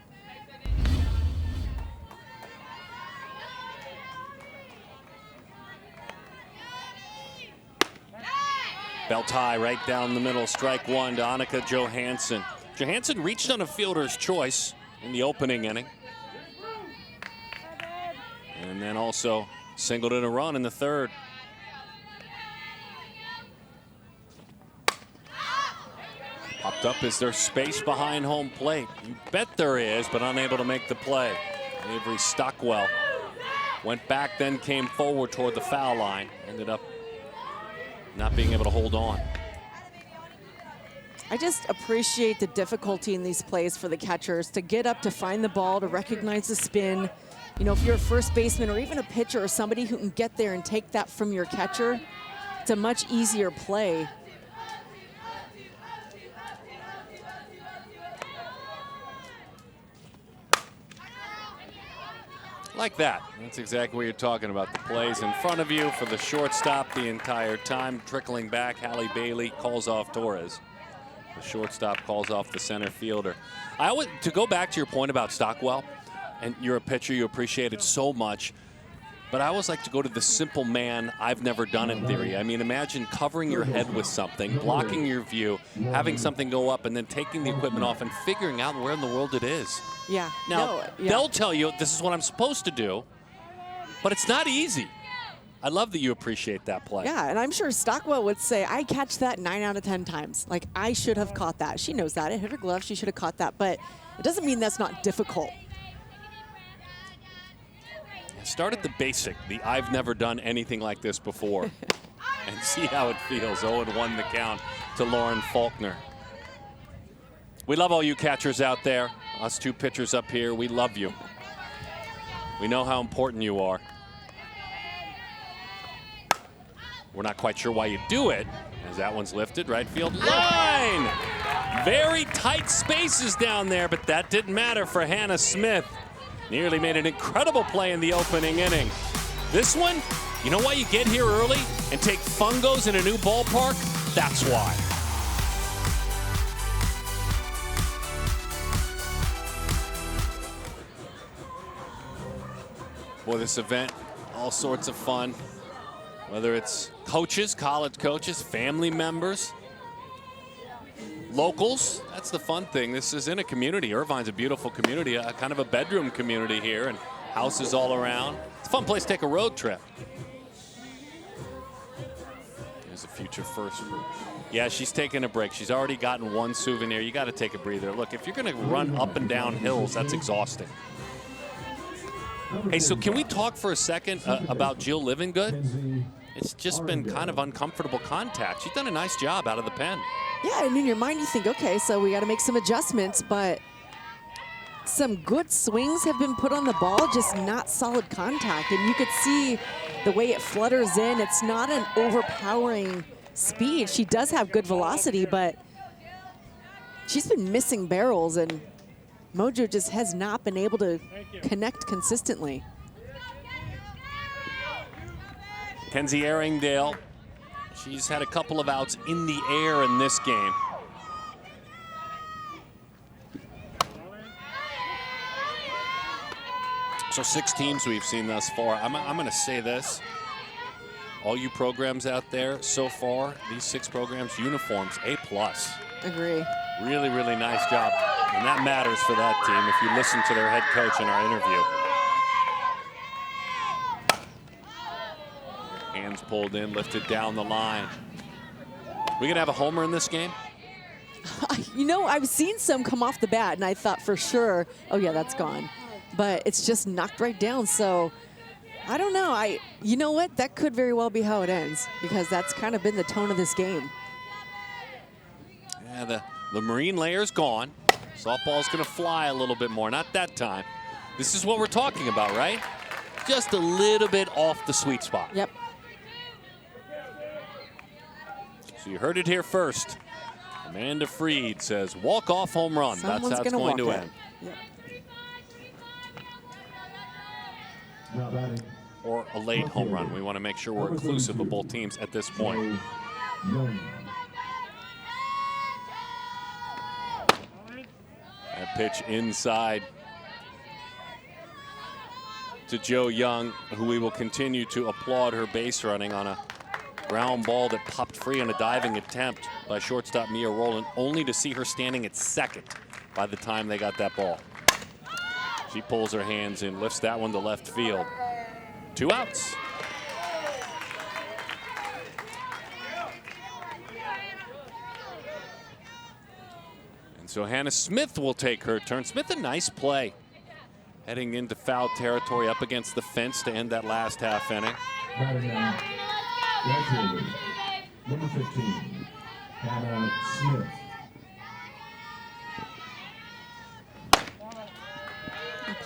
Belt high right down the middle. Strike one to Annika Johansson. Johansson reached on a fielder's choice in the opening inning. And then also singled in a run in the third. Popped up. Is there space behind home plate? You bet there is, but unable to make the play. Avery Stockwell went back, then came forward toward the foul line. Ended up not being able to hold on. I just appreciate the difficulty in these plays for the catchers to get up, to find the ball, to recognize the spin. You know, if you're a first baseman or even a pitcher or somebody who can get there and take that from your catcher, it's a much easier play. Like that. That's exactly what you're talking about. The plays in front of you for the shortstop the entire time. Trickling back, Halle Bailey calls off Torres. The shortstop calls off the center fielder. To go back to your point about Stockwell, and you're a pitcher, you appreciate it so much, but I always like to go to the simple man, I've never done it theory. I mean, imagine covering your head with something, blocking your view, having something go up, and then taking the equipment off and figuring out where in the world it is. Yeah. Now, they'll tell you this is what I'm supposed to do, but it's not easy. I love that you appreciate that play. Yeah, and I'm sure Stockwell would say, I catch that 9 out of 10 times. Like, I should have caught that. She knows that. It hit her glove. She should have caught that. But it doesn't mean that's not difficult. Start at the basic, the I've never done anything like this before. and see how it feels. 0-1 the count to Lauren Faulkner. We love all you catchers out there. Us two pitchers up here, we love you. We know how important you are. We're not quite sure why you do it, as that one's lifted, right field line. Very tight spaces down there, but that didn't matter for Hannah Smith. Nearly made an incredible play in the opening inning. This one, you know why you get here early and take fungos in a new ballpark? That's why. Boy, this event, all sorts of fun. Whether it's coaches, college coaches, family members, locals. That's the fun thing. This is in a community. Irvine's a beautiful community, a kind of a bedroom community here, and houses all around. It's a fun place to take a road trip. There's a future first. Yeah, she's taking a break. She's already gotten one souvenir. You got to take a breather. Look, if you're going to run up and down hills, that's exhausting. Hey, so can we talk for a second about Jill Livinggood? It's just been kind of uncomfortable contact. She's done a nice job out of the pen. Yeah, and in your mind you think, okay, so we got to make some adjustments, but some good swings have been put on the ball, just not solid contact. And you could see the way it flutters in. It's not an overpowering speed. She does have good velocity, but she's been missing barrels, and Mojo just has not been able to connect consistently. Kenzie Erringdale, she's had a couple of outs in the air in this game. So 6 teams we've seen thus far. I'm going to say this. All you programs out there so far, these 6 programs, uniforms, A+. Agree. Really, really nice job. And that matters for that team if you listen to their head coach in our interview. Hands pulled in, lifted down the line. We gonna have a homer in this game? You know, I've seen some come off the bat, and I thought for sure, oh yeah, that's gone. But it's just knocked right down, so I don't know. You know what? That could very well be how it ends, because that's kind of been the tone of this game. Yeah, the marine layer's gone. Softball's gonna fly a little bit more, not that time. This is what we're talking about, right? Just a little bit off the sweet spot. Yep. So you heard it here first. Amanda Freed says walk-off home run. Someone's That's how it's going to it. end. Yep. Now batting, Or a late home run. We want to make sure we're inclusive of both teams at this point. Young. That pitch inside to Jo Young, who we will continue to applaud her base running on a ground ball that popped free on a diving attempt by shortstop Mia Rowland, only to see her standing at second by the time they got that ball. She pulls her hands in, lifts that one to left field. 2 outs. And so Hannah Smith will take her turn. Smith, a nice play. Heading into foul territory up against the fence to end that last half inning. Batting now, right fielder, number 15, Hannah Smith.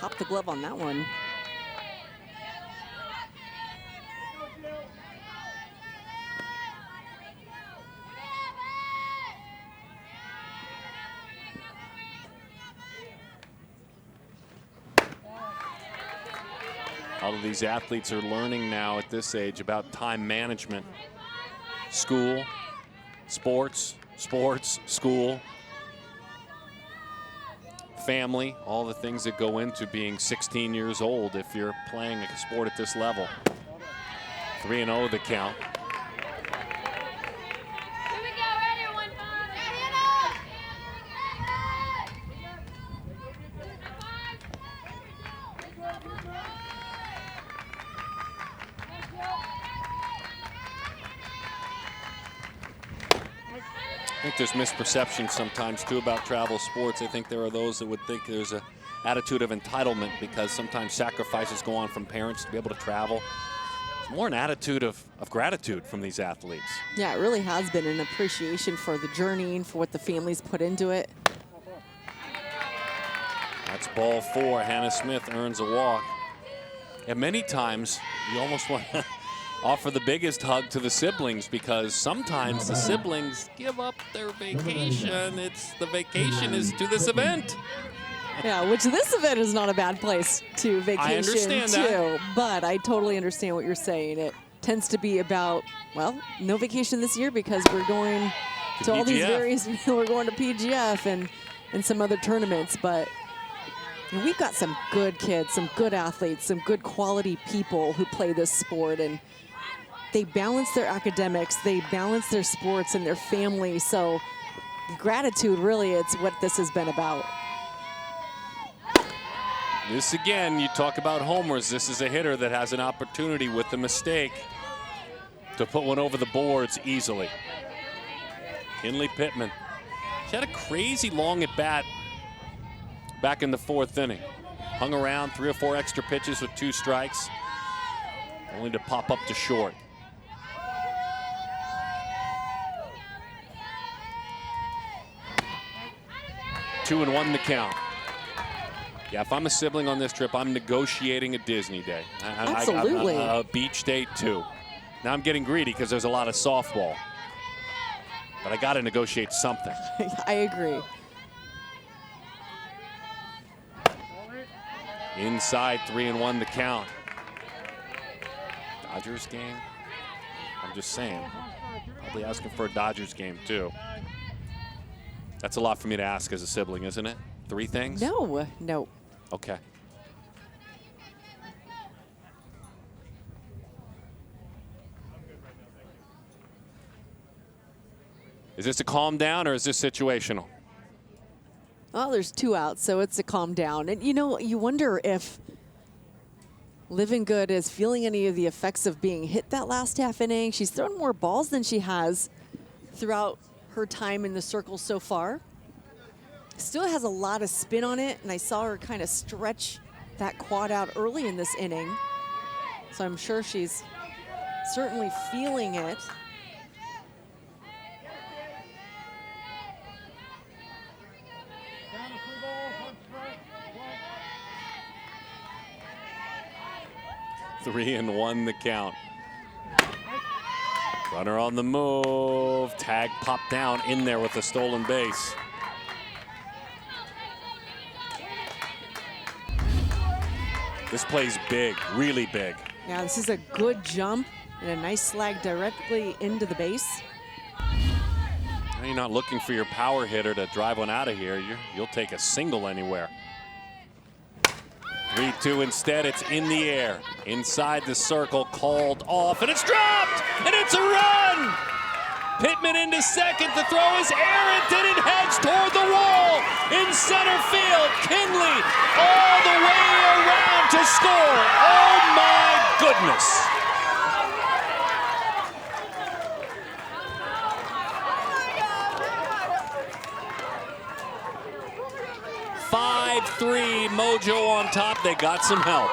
Pop the glove on that one. All of these athletes are learning now at this age about time management. School, sports, school, family, all the things that go into being 16 years old if you're playing a sport at this level. 3-0 the count. Here we go, ready, 1-5. I think there's misperception sometimes too about travel sports. I think there are those that would think there's an attitude of entitlement because sometimes sacrifices go on from parents to be able to travel. It's more an attitude of gratitude from these athletes. Yeah, it really has been an appreciation for the journey and for what the families put into it. That's ball 4. Hannah Smith earns a walk. And many times you almost want to offer the biggest hug to the siblings, because sometimes the siblings give up their vacation. The vacation is to this event. Yeah, which this event is not a bad place to vacation I understand too. that. But I totally understand what you're saying. It tends to be about, well, no vacation this year because we're going to all these PGF. various, we're going to PGF and some other tournaments. But we've got some good kids, some good athletes, some good quality people who play this sport, and they balance their academics, they balance their sports and their family. So gratitude, really, it's what this has been about. This again, you talk about homers. This is a hitter that has an opportunity with the mistake to put one over the boards easily. Kinley Pittman. She had a crazy long at bat back in the 4th inning. Hung around 3 or 4 extra pitches with 2 strikes, only to pop up to short. Two and 1 the count. Yeah, if I'm a sibling on this trip, I'm negotiating a Disney day. Absolutely. A beach day too. Now I'm getting greedy because there's a lot of softball. But I got to negotiate something. I agree. Inside, 3 and 1 to count. Dodgers game? I'm just saying. Probably asking for a Dodgers game too. That's a lot for me to ask as a sibling, isn't it? 3 things? No, no. Okay. Is this a calm down or is this situational? Well, there's 2 outs, so it's a calm down. And, you know, you wonder if Livinggood is feeling any of the effects of being hit that last half inning. She's thrown more balls than she has throughout her time in the circle so far. Still has a lot of spin on it, and I saw her kind of stretch that quad out early in this inning. So I'm sure she's certainly feeling it. Three and 1 the count. Runner on the move. Tag popped down in there with a stolen base. This play's big, really big. Yeah, this is a good jump and a nice slag directly into the base. Now you're not looking for your power hitter to drive one out of here. You'll take a single anywhere. 3-2 instead, it's in the air. Inside the circle, called off, and it's dropped, and it's a run! Pittman into second, the throw is errant, and it heads toward the wall in center field. Kinley all the way around to score. Oh my goodness. Three, Mojo on top. They got some help.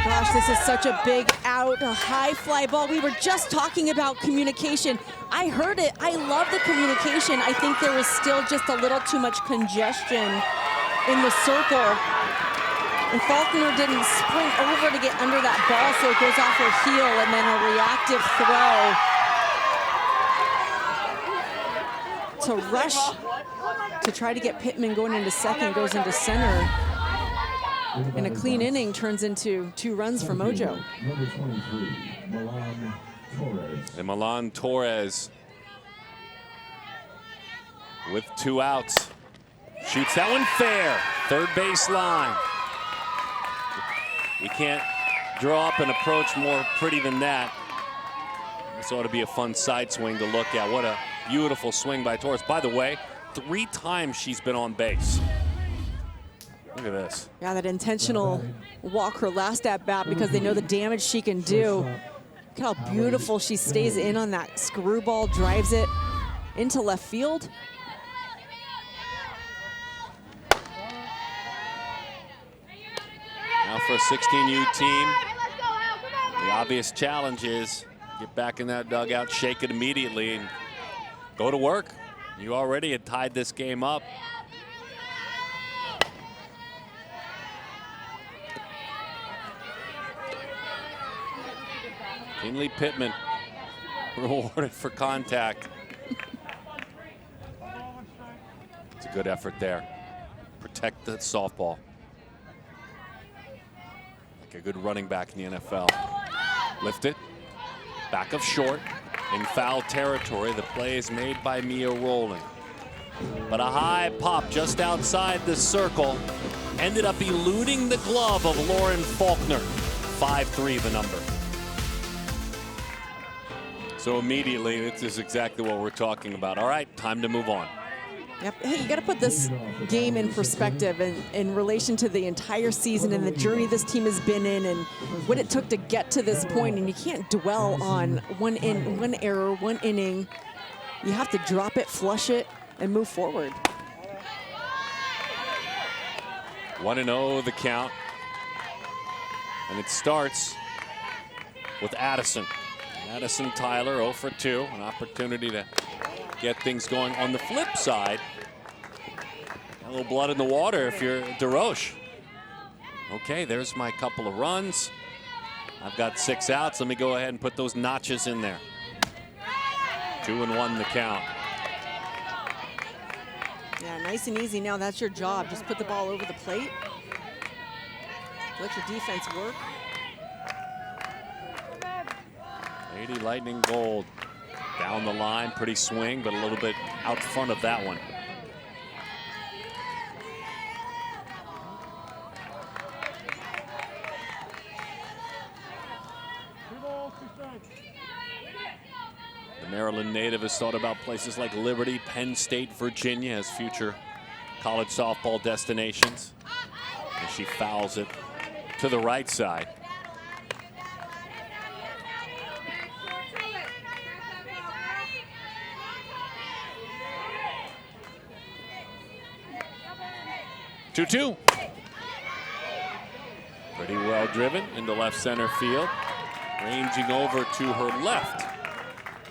Gosh, this is such a big out, a high fly ball. We were just talking about communication. I heard it. I love the communication. I think there was still just a little too much congestion in the circle. And Faulkner didn't sprint over to get under that ball, so it goes off her heel and then a reactive throw. To rush to try to get Pittman going into second, goes into center. And a clean inning turns into 2 runs for Mojo. Number 23, Milan Torres. And Milan Torres with 2 outs. Shoots that one fair. Third base line. You can't draw up an approach more pretty than that. This ought to be a fun side swing to look at. What a beautiful swing by Torres. By the way, 3 times she's been on base. Look at this. Yeah, that intentional walk her last at bat because they know the damage she can do. Look at how beautiful she stays in on that screwball, drives it into left field. Now for a 16U team, the obvious challenge is get back in that dugout, shake it immediately, and go to work. You already had tied this game up. Kinley Pittman rewarded for contact. It's a good effort there. Protect the softball. Like a good running back in the NFL. Lift it. Back of short. In foul territory. The play is made by Mia Rolling. But a high pop just outside the circle ended up eluding the glove of Lauren Faulkner. 5-3 the number. So immediately, this is exactly what we're talking about. All right, time to move on. Yep. Hey, you got to put this game in perspective and in relation to the entire season and the journey this team has been in and what it took to get to this point. And you can't dwell on one error, one inning. You have to drop it, flush it, and move forward. 1-0 the count. And it starts with Addison. Addison Tyler 0 for 2. An opportunity to get things going. On the flip side, a little blood in the water if you're Deroch. Okay, there's my couple of runs. I've got 6 outs. Let me go ahead and put those notches in there. 2-1 the count. Yeah, nice and easy now. That's your job. Just put the ball over the plate. Let your defense work. Lady Lightning Gold down the line, pretty swing, but a little bit out front of that one. The Maryland native has thought about places like Liberty, Penn State, Virginia as future college softball destinations. And she fouls it to the right side. Two-two. Pretty well driven into left center field. Ranging over to her left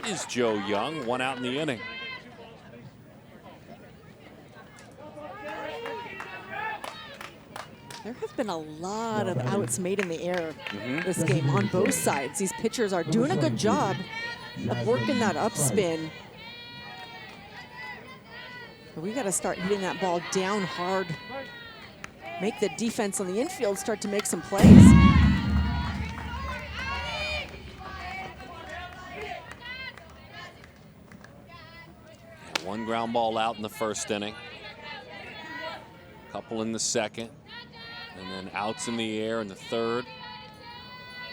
is Jo Young. 1 out in the inning. There have been a lot of outs made in the air this game on both sides. These pitchers are doing a good job of working that upspin. But we got to start hitting that ball down hard. Make the defense on the infield start to make some plays. One ground ball out in the first inning. Couple in the second. And then outs in the air in the third,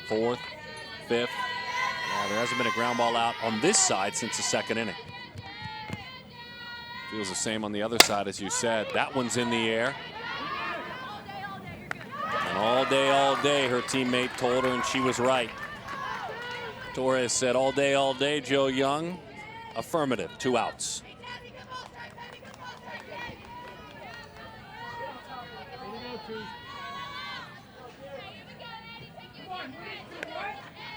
fourth, fifth. Yeah, there hasn't been a ground ball out on this side since the second inning. Feels the same on the other side, as you said. That one's in the air. And all day, her teammate told her, and she was right. Torres said, all day, Jo Young. Affirmative, 2 outs.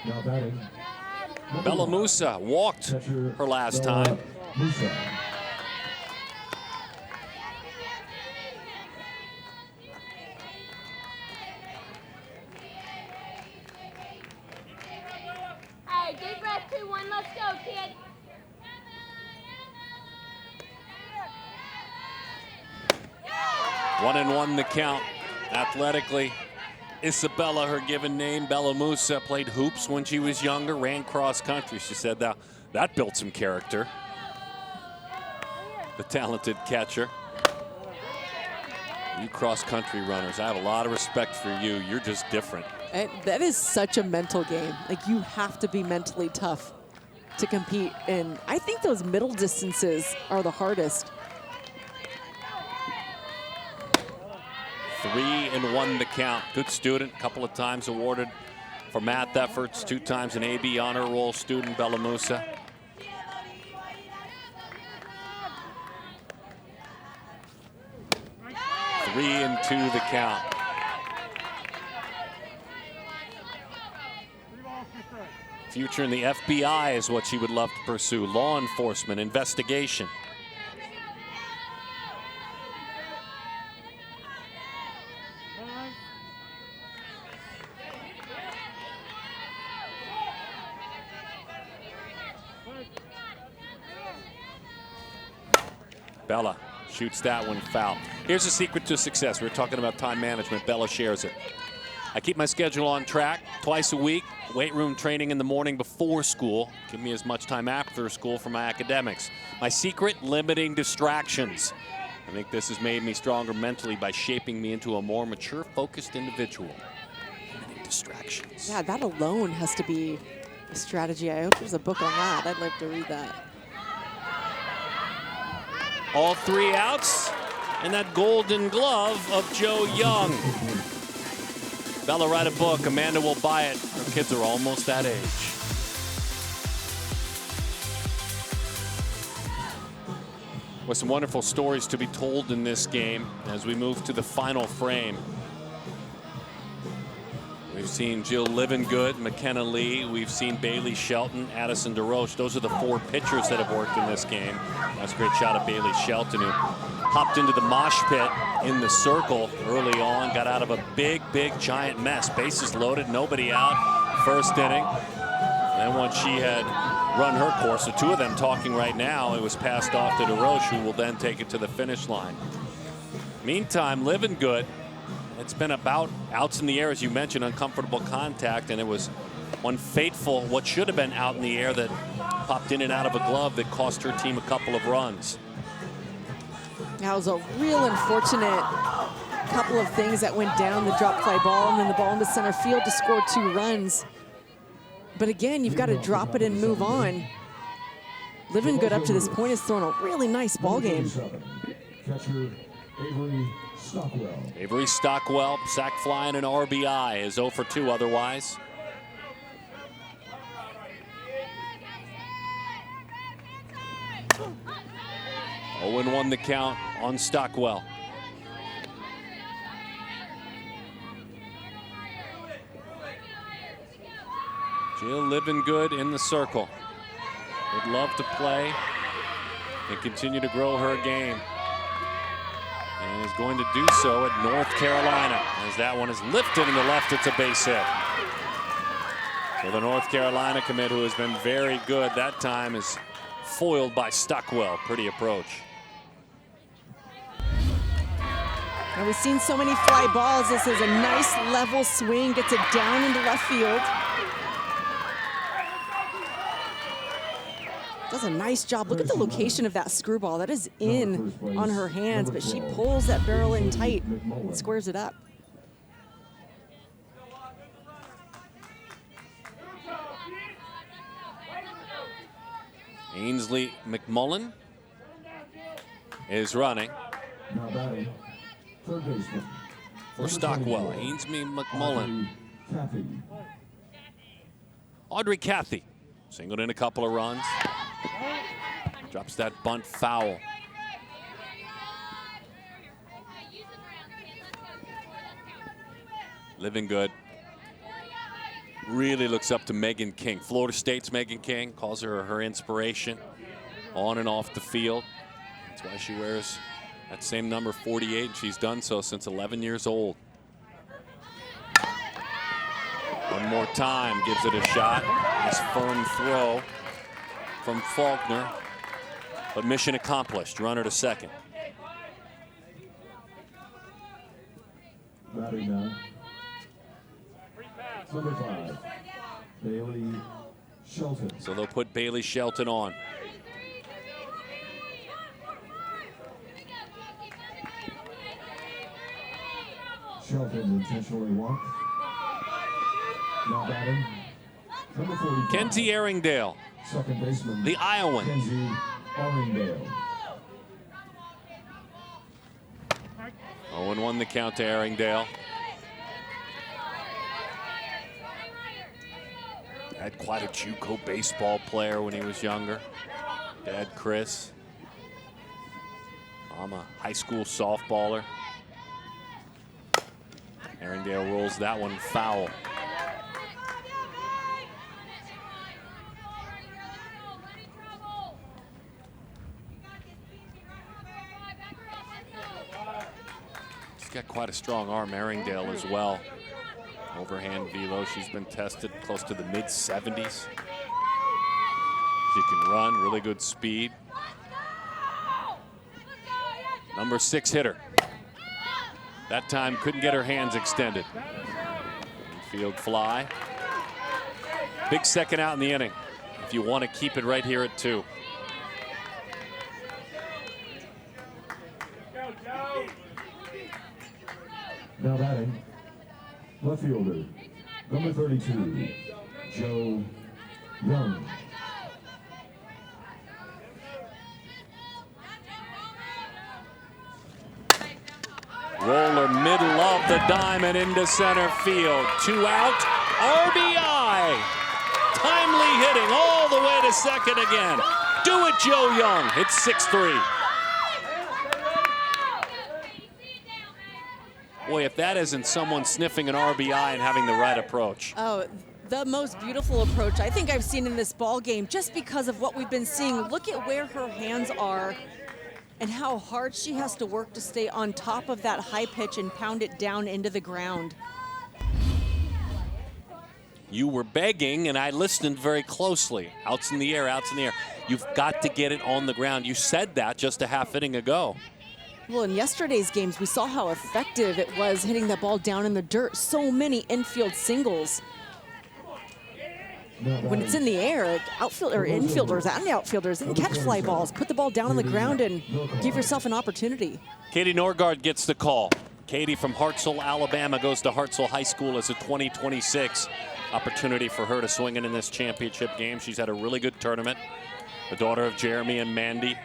Now batting. Bella Musa walked her last time. Musa. Hey, deep breath, 2-1, let's go, kid. One and one the count. Athletically, Isabella, her given name, Bella Musa, played hoops when she was younger, ran cross country. She said that built some character. The talented catcher. You cross country runners, I have a lot of respect for you. You're just different. And that is such a mental game. Like, you have to be mentally tough to compete. And I think those middle distances are the hardest. 3-1 to count. Good student, a couple of times awarded for math efforts, 2 times an AB honor roll student, Bella Musa. Three and 2 the count. Future in the FBI is what she would love to pursue. Law enforcement, investigation. Bella shoots that one foul. Here's the secret to success. We were talking about time management. Bella shares it. I keep my schedule on track twice a week. Weight room training in the morning before school. Give me as much time after school for my academics. My secret, limiting distractions. I think this has made me stronger mentally by shaping me into a more mature, focused individual. Limiting distractions. Yeah, that alone has to be a strategy. I hope there's a book on that. I'd like to read that. All 3 outs, and that golden glove of Joe Young. Bella, write a book. Amanda will buy it. Her kids are almost that age. With some wonderful stories to be told in this game as we move to the final frame. We've seen Jill Livinggood, McKenna Lee. We've seen Bailey Shelton, Addison Deroch. Those are the 4 pitchers that have worked in this game. That's a great shot of Bailey Shelton, who hopped into the mosh pit in the circle early on. Got out of a big, giant mess. Bases loaded, nobody out. First inning. And then once she had run her course, the 2 of them talking right now, it was passed off to Deroch, who will then take it to the finish line. Meantime, Livinggood, it's been about outs in the air, as you mentioned, uncomfortable contact, and it was one fateful, what should have been out in the air that popped in and out of a glove that cost her team a couple of runs. That was a real unfortunate couple of things that went down, the drop fly ball and then the ball into center field to score 2 runs. But again, you've got to drop it and move on. Livinggood up to this point has thrown a really nice ball game. Catcher Avery Stockwell, sac fly and an RBI, is 0 for 2 otherwise. Oh, and 1 the count on Stockwell. Jill Livinggood in the circle. Would love to play and continue to grow her game. And is going to do so at North Carolina. As that one is lifted in the left, it's a base hit. So the North Carolina commit, who has been very good that time, is foiled by Stockwell. Pretty approach. And we've seen so many fly balls. This is a nice level swing, gets it down into left field. Does a nice job. Look at the location of that screwball. That is in on her hands, but she pulls that barrel in tight and squares it up. Ainsley McMullen is running Now batting, third baseman. for Stockwell. Ainsley McMullen. Audrey Cathy singled in a couple of runs. Drops that bunt foul. Livinggood really looks up to Megan King. Florida State's Megan King, calls her inspiration on and off the field. That's why she wears that same number 48. She's done so since 11 years old. One more time, gives it a shot. Nice firm throw from Faulkner. But mission accomplished. Runner to second. Batting now. Number 5, Bailey Shelton. So they'll put Bailey Shelton on. Shelton intentionally walked. Now batting, number 45. Kenzie Erringdale, Second baseman, the Iowan. Kenzie Erringdale. 0-1 the count to Erringdale. Had quite a JUCO baseball player when he was younger. Dad Chris. I'm a high school softballer. Erringdale rolls that one foul. quite a strong arm, Erringdale as well. Overhand velo, she's been tested close to the mid-70s. She can run, really good speed. Number 6 hitter. That time couldn't get her hands extended. Infield fly. Big second out in the inning if you want to keep it right here at 2. Now batting, left fielder, number 32, Joe Young. Roller middle of the diamond into center field. 2 out, RBI. Timely hitting all the way to second again. Do it, Joe Young. It's 6-3. Boy, if that isn't someone sniffing an RBI and having the right approach. Oh, the most beautiful approach I think I've seen in this ball game, just because of what we've been seeing. Look at where her hands are and how hard she has to work to stay on top of that high pitch and pound it down into the ground. You were begging, and I listened very closely. Outs in the air, outs in the air. You've got to get it on the ground. You said that just a half inning ago. Well, in yesterday's games, we saw how effective it was hitting that ball down in the dirt. So many infield singles. When it's in the air, infielders and outfielders didn't catch fly balls. Put the ball down on the ground and give yourself an opportunity. Katie Norgard gets the call. Katie from Hartselle, Alabama, goes to Hartselle High School as a 2026 opportunity for her to swing in this championship game. She's had a really good tournament. The daughter of Jeremy and Mandy.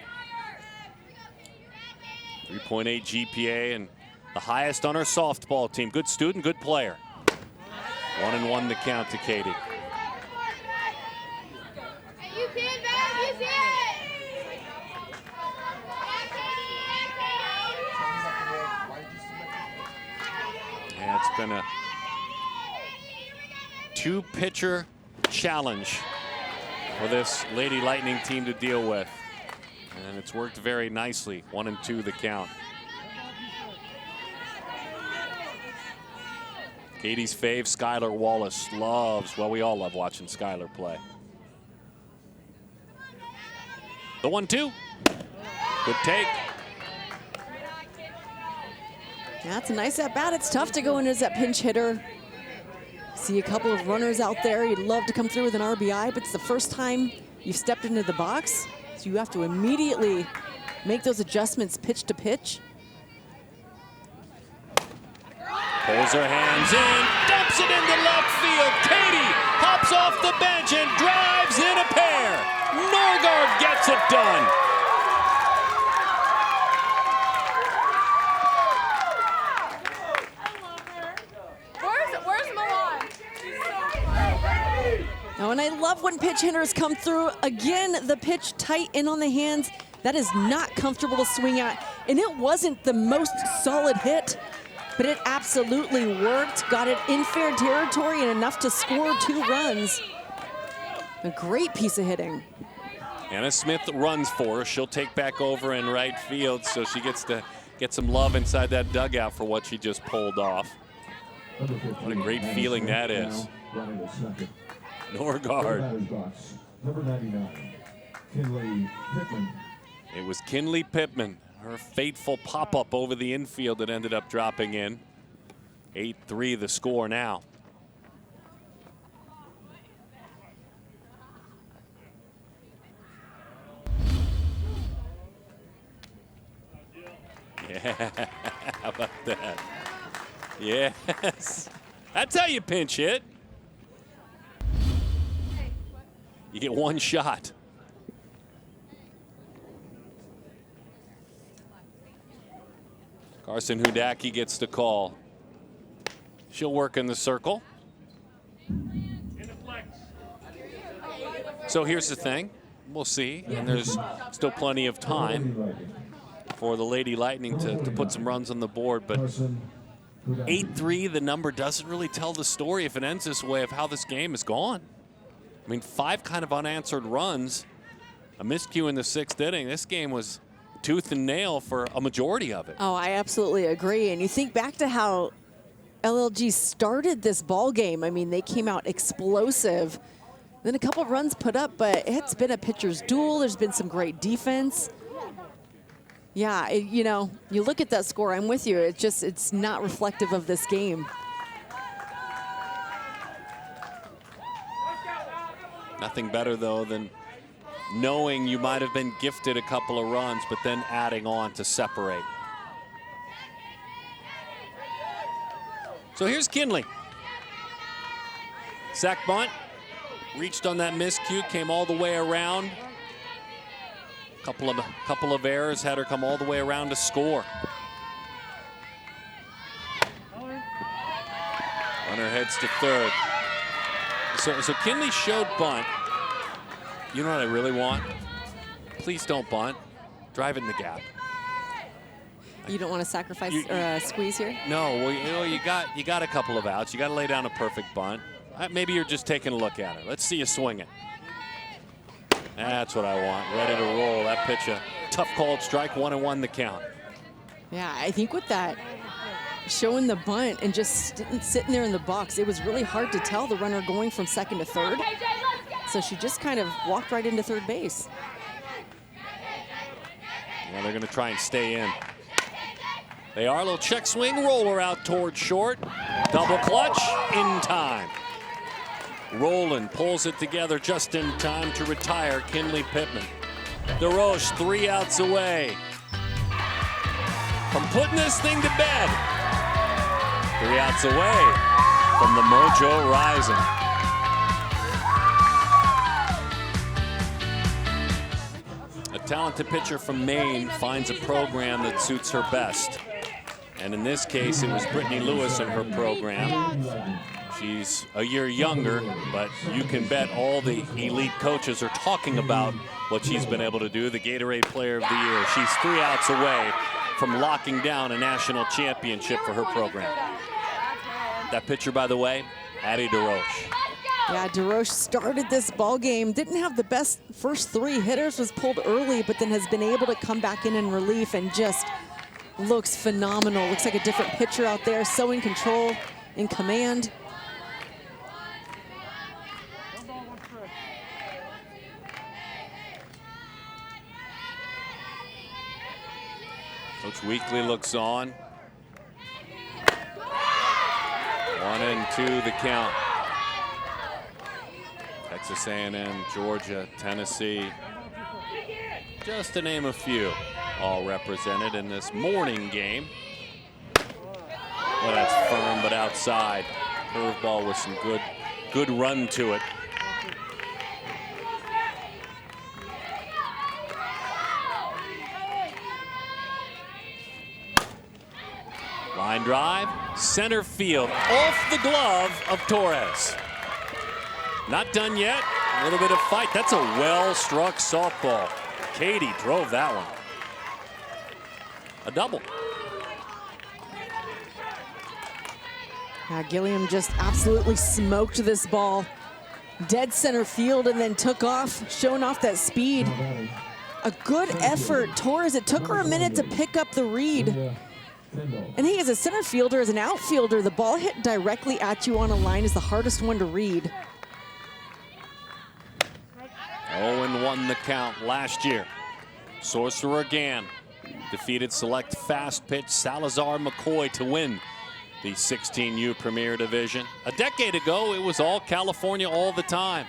3.8 GPA and the highest on her softball team. Good student, good player. 1-1 the count to Katie. You can, babe, you can! Yeah, it's been a 2-pitcher challenge for this Lady Lightning team to deal with. And it's worked very nicely. 1-2 the count. Katie's fave, Skylar Wallace, loves, well, we all love watching Skylar play. The 1-2. Good take. That's a nice at-bat. It's tough to go in as that pinch hitter. See a couple of runners out there. You'd love to come through with an RBI, but it's the first time you've stepped into the box. So you have to immediately make those adjustments pitch to pitch. Pulls her hands in, dumps it into left field. Katie hops off the bench and drives in a pair. Norgard gets it done. Where's Milan? Oh, and I love when pitch hitters come through. Again, the pitch tight in on the hands. That is not comfortable to swing at. And it wasn't the most solid hit, but it absolutely worked. Got it in fair territory and enough to score 2 runs. A great piece of hitting. Anna Smith runs for her. She'll take back over in right field, so she gets to get some love inside that dugout for what she just pulled off. What a great feeling that is. Norgard. Number 99, Kinley Pittman. It was Kinley Pittman, her fateful pop-up over the infield that ended up dropping in. 8-3 the score now. Yeah, how about that? Yes, that's how you pinch hit. You get 1 shot. Carson Hudacki gets the call. She'll work in the circle. So here's the thing. We'll see. And there's still plenty of time for the Lady Lightning to put some runs on the board. But 8-3, the number doesn't really tell the story if it ends this way of how this game is gone. I mean, 5 kind of unanswered runs, a miscue in the 6th inning. This game was tooth and nail for a majority of it. Oh, I absolutely agree. And you think back to how LLG started this ball game. I mean, they came out explosive. Then a couple of runs put up, but it's been a pitcher's duel. There's been some great defense. Yeah, you know, you look at that score, I'm with you. It's not reflective of this game. Nothing better, though, than knowing you might have been gifted a couple of runs, but then adding on to separate. So here's Kinley. Sack bunt, reached on that miscue, came all the way around. Couple of errors, had her come all the way around to score. Runner heads to third. So Kinley showed bunt. You know what I really want? Please don't bunt. Drive it in the gap. You don't want to sacrifice or squeeze here? No, well, you know, you got a couple of outs. You got to lay down a perfect bunt. Maybe you're just taking a look at it. Let's see you swing it. That's what I want. Ready to roll. That pitch, a tough called strike, 1-1 the count. Yeah, I think with that, showing the bunt and just sitting there in the box, it was really hard to tell the runner going from second to third. So she just kind of walked right into third base. Yeah, they're going to try and stay in. They are. A little check swing, roller out towards short. Double clutch in time. Roland pulls it together just in time to retire Kinley Pittman. Deroch 3 outs away from putting this thing to bed. 3 outs away from the Mojo rising. A talented pitcher from Maine finds a program that suits her best. And in this case, it was Britney Lewis in her program. She's a year younger, but you can bet all the elite coaches are talking about what she's been able to do, the Gatorade Player of the Year. She's 3 outs away from locking down a national championship for her program. That pitcher, by the way, Addie Deroch. Yeah, Deroch started this ball game, didn't have the best first 3 hitters, was pulled early, but then has been able to come back in relief and just looks phenomenal. Looks like a different pitcher out there, so in control, in command. Coach Weekly looks on. 1-2 the count. Texas A&M, Georgia, Tennessee, just to name a few, all represented in this morning game. Well, that's firm, but outside. Curveball with some good run to it. Line drive, center field, off the glove of Torres. Not done yet, a little bit of fight. That's a well-struck softball. Katie drove that one. A double. Gillian just absolutely smoked this ball. Dead center field and then took off, showing off that speed. A good effort. Torres, it took her a minute to pick up the read. And hey, as a center fielder, as an outfielder, the ball hit directly at you on a line is the hardest one to read. 0-1 the count last year. Sorcerer again defeated select fast pitch Salazar McCoy to win the 16U Premier Division. A decade ago, it was all California all the time.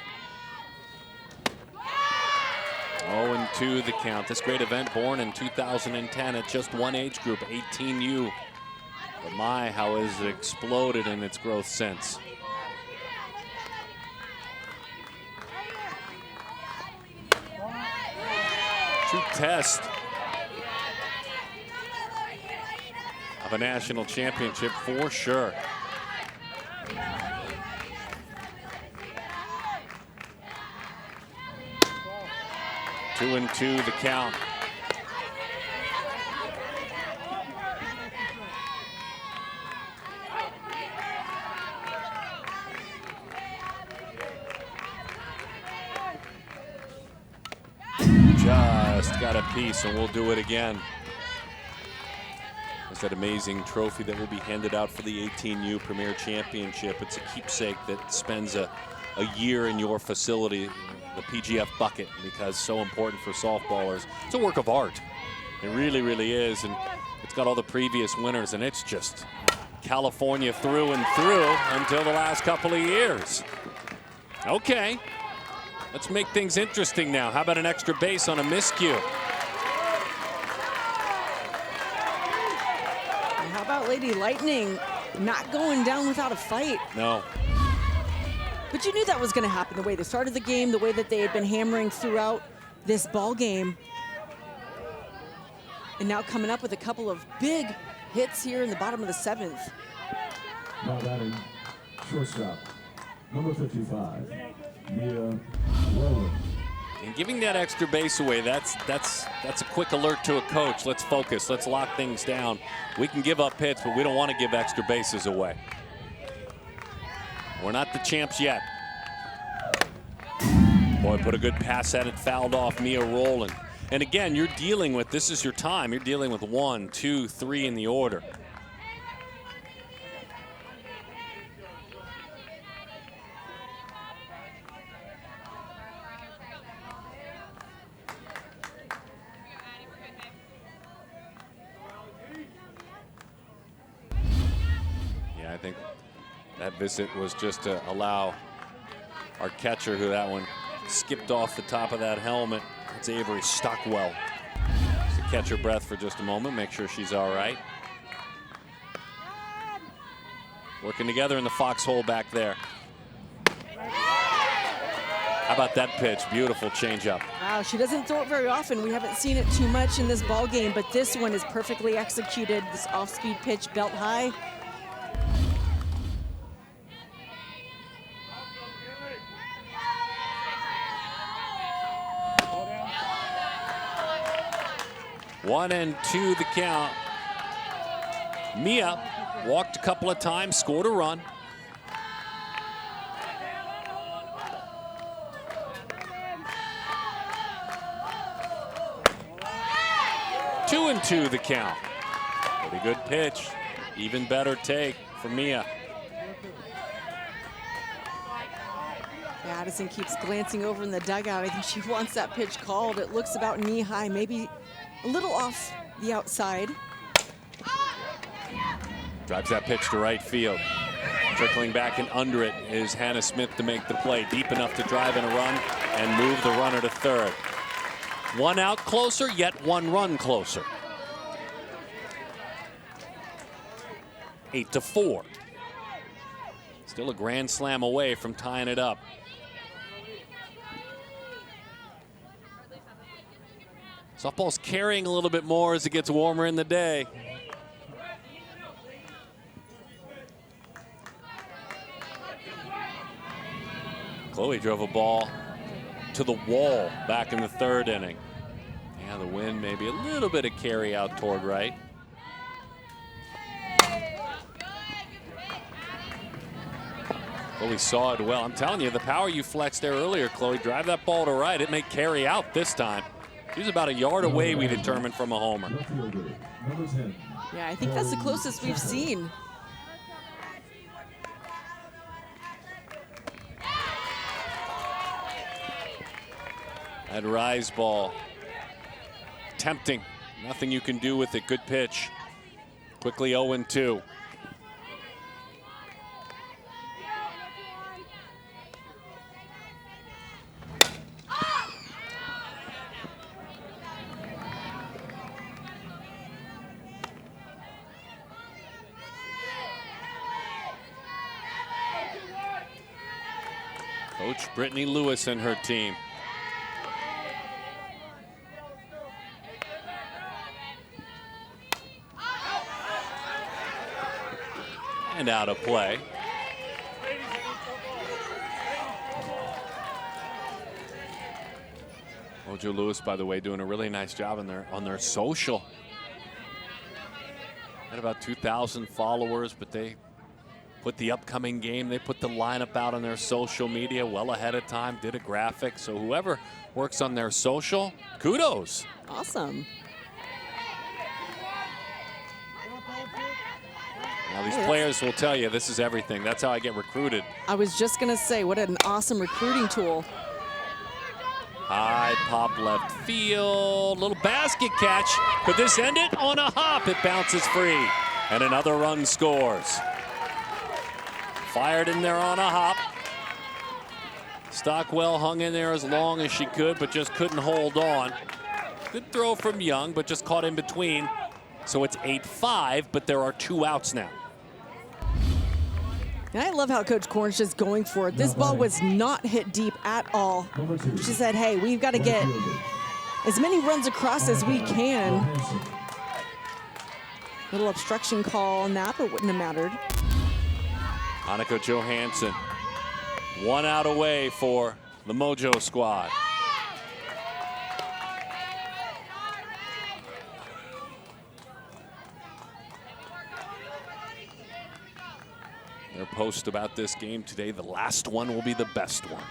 0-2 the count. This great event born in 2010 at just one age group, 18U. But my, how has it exploded in its growth since. True test of a national championship for sure. Two and two the count. Just got got a piece, and we'll do it again. It's that amazing trophy that will be handed out for the 18U Premier Championship. It's a keepsake that spends a year in your facility, the PGF bucket, because so important for softballers. It's a work of art. It really, really is. And it's got all the previous winners, and it's just California through and through until the last couple of years. Okay, let's make things interesting now. How about an extra base on a miscue? How about Lady Lightning not going down without a fight? No. But you knew that was going to happen, the way they started the game, the way that they had been hammering throughout this ball game. And now coming up with a couple of big hits here in the bottom of the 7th. Now batting, shortstop, number 55, Mia Rowland. And giving that extra base away, that's a quick alert to a coach. Let's focus, let's lock things down. We can give up hits, but we don't want to give extra bases away. We're not the champs yet. Boy, put a good pass at it, fouled off Mia Rowland. And again, you're dealing with, this is your time, you're dealing with 1, 2, 3 in the order. Yeah, I think that visit was just to allow our catcher, who that one skipped off the top of that helmet. It's Avery Stockwell. So catch her breath for just a moment, make sure she's all right. Working together in the foxhole back there. How about that pitch? Beautiful changeup. Wow, she doesn't throw it very often. We haven't seen it too much in this ball game, but this one is perfectly executed. This off-speed pitch, belt high. One and two the count. Mia walked a couple of times, scored a run. Two and two the count. Pretty good pitch. Even better take for Mia. Addison keeps glancing over in the dugout. I think she wants that pitch called. It looks about knee high, maybe a little off the outside. Drives that pitch to right field. Trickling back and under it is Hannah Smith to make the play. Deep enough to drive in a run and move the runner to third. One out closer, yet one run closer. 8-4. Still a grand slam away from tying it up. Softball's carrying a little bit more as it gets warmer in the day. Chloe drove a ball to the wall back in the third inning. Yeah, the wind maybe a little bit of carry out toward right. Chloe saw it well. I'm telling you, the power you flexed there earlier, Chloe, drive that ball to right. It may carry out this time. She's about a yard away, we determined, from a homer. Yeah, I think that's the closest we've seen. That rise ball, tempting. Nothing you can do with it. Good pitch. Quickly 0-2. Coach Britney Lewis and her team. And out of play. Mojo Lewis, by the way, doing a really nice job on their social. Had about 2,000 followers, but they put the upcoming game, they put the lineup out on their social media well ahead of time, did a graphic. So whoever works on their social, kudos. Awesome. Now these players will tell you this is everything. That's how I get recruited. I was just going to say, what an awesome recruiting tool. High pop left field, little basket catch. Could this end it? On a hop, it bounces free. And another run scores. Fired in there on a hop. Stockwell hung in there as long as she could, but just couldn't hold on. Good throw from Young, but just caught in between. So it's 8-5, but there are 2 outs now. And I love how Coach Korn's just going for it. This ball was not hit deep at all. She said, hey, we've got to get as many runs across as we can. Little obstruction call on that, but wouldn't have mattered. Annika Johansson, 1 out away for the Mojo squad. Their post about this game today, the last one will be the best one.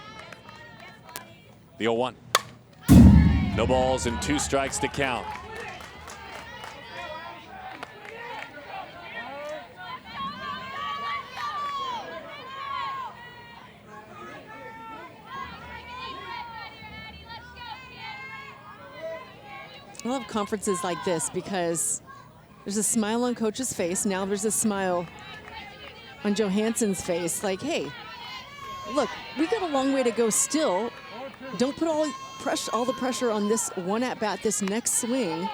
The 0-1. No balls and 2 strikes to count. I love conferences like this because there's a smile on Coach's face. Now there's a smile on Johansson's face, like, hey, look, we got a long way to go still. Don't put all the pressure on this one at bat, this next swing.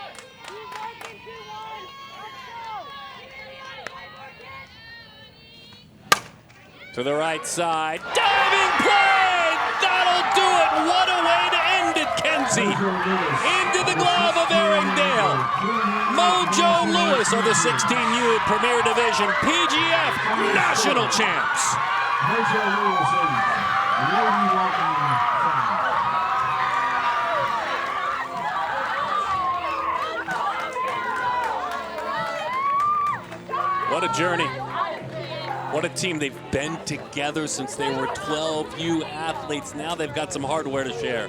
To the right side, diving play! That'll do it! What a way to end it, Kenzie! Into the glove of Erringdale. Mojo Lewis are the 16U Premier Division PGF National Champs. Mojo Lewis and Lady Lightning. What a journey. What a team. They've been together since they were 12U athletes. Now they've got some hardware to share.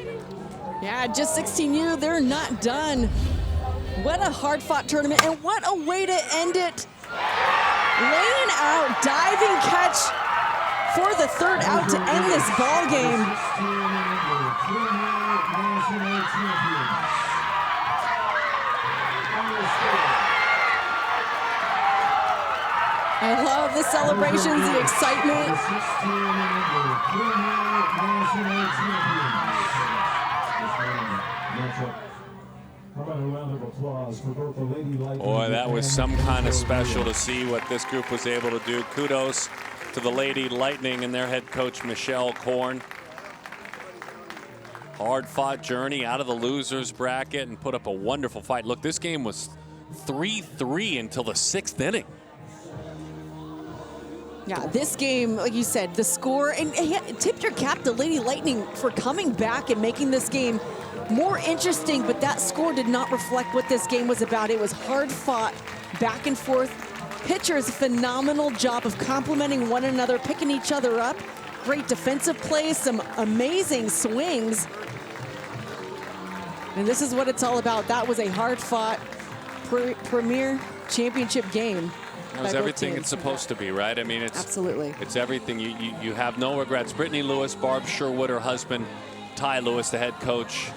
Yeah, just 16U, they're not done. What a hard-fought tournament, and what a way to end it. Laying out, diving catch for the 3rd out to end this ball game. I love the celebrations, the excitement. Boy, that was some kind of special to see what this group was able to do. Kudos to the Lady Lightning and their head coach, Michelle Korn. Hard-fought journey out of the losers bracket and put up a wonderful fight. Look, this game was 3-3 until the 6th inning. Yeah, this game, like you said, the score, and tip your cap to Lady Lightning for coming back and making this game more interesting, but that score did not reflect what this game was about. It was hard fought, back and forth. Pitchers, phenomenal job of complementing one another, picking each other up. Great defensive plays, some amazing swings. And this is what it's all about. That was a hard fought premier championship game. That was everything it's supposed to be, right? I mean, it's absolutely. It's everything. You have no regrets. Britney Lewis, Barb Sherwood, her husband, Ty Lewis, the head coach,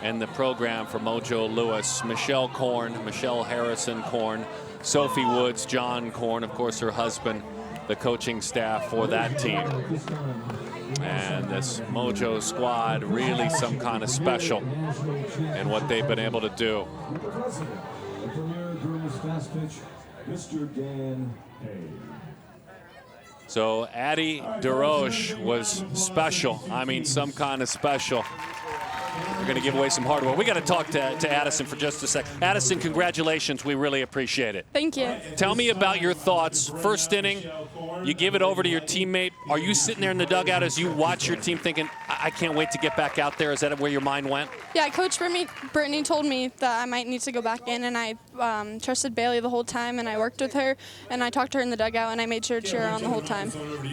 and the program for Mojo Lewis, Michelle Korn, Michelle Harrison Korn, Sophie Woods, John Korn, of course, her husband, the coaching staff for that team. And this Mojo squad, really some kind of special in what they've been able to do. Mr. Dan Hay. So Addie Deroch was special. I mean, some kind of special. We're going to give away some hardware. We got to talk to Addison for just a sec. Addison, congratulations. We really appreciate it. Thank you. Tell me about your thoughts. First inning, you give it over to your teammate. Are you sitting there in the dugout as you watch your team thinking, I can't wait to get back out there? Is that where your mind went? Yeah, Coach Brittany told me that I might need to go back in, and I trusted Bailey the whole time, and I worked with her, and I talked to her in the dugout, and I made sure to cheer her on the whole time.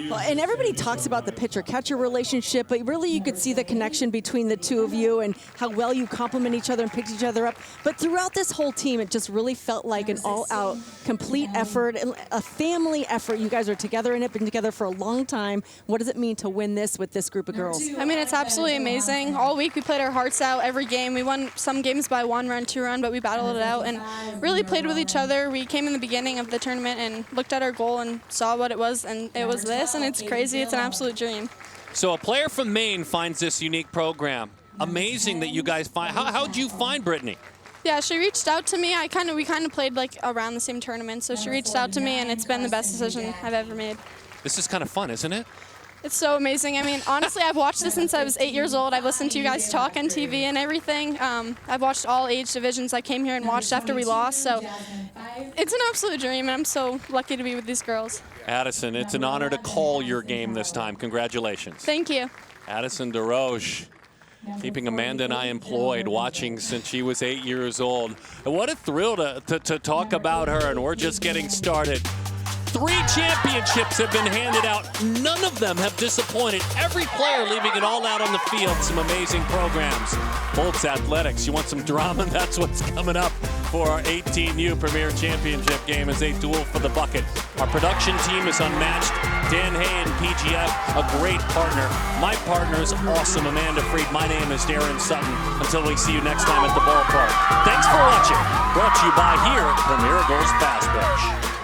Well, and everybody talks about the pitcher-catcher relationship, but really you could see the connection between the two of you and how well you complement each other and pick each other up. But throughout this whole team, it just really felt like an all-out, complete effort, a family effort. You guys are together in it, been together for a long time. What does it mean to win this with this group of girls? I mean, it's absolutely amazing. All week we played our hearts out every game. We won some games by 1 run, 2 run, but we battled it out and really played with each other. We came in the beginning of the tournament and looked at our goal and saw what it was, and it was this, and it's crazy. It's an absolute dream. So a player from Maine finds this unique program. Amazing that you guys find. How'd you find Britney? Yeah, she reached out to me. We kind of played like around the same tournament, so she reached out to me, and it's been the best decision I've ever made. This is kind of fun, isn't it? It's so amazing. I mean, honestly, I've watched this since I was 8 years old. I've listened to you guys talk on TV and everything. I've watched all age divisions. I came here and watched after we lost, so it's an absolute dream, and I'm so lucky to be with these girls. Addison, it's an honor to call your game this time. Congratulations. Thank you. Addison Deroch, keeping Amanda and I employed, watching since she was 8 years old. And what a thrill to talk about her, and we're just getting started. 3 championships have been handed out. None of them have disappointed. Every player leaving it all out on the field. Some amazing programs. Bolts Athletics, you want some drama? That's what's coming up for our 18U Premier Championship game as they duel for the bucket. Our production team is unmatched. Dan Hay and PGF, a great partner. My partner is awesome, Amanda Freed. My name is Darren Sutton. Until we see you next time at the ballpark. Thanks for watching. Brought to you by here at Premier Girls Fast Pitch.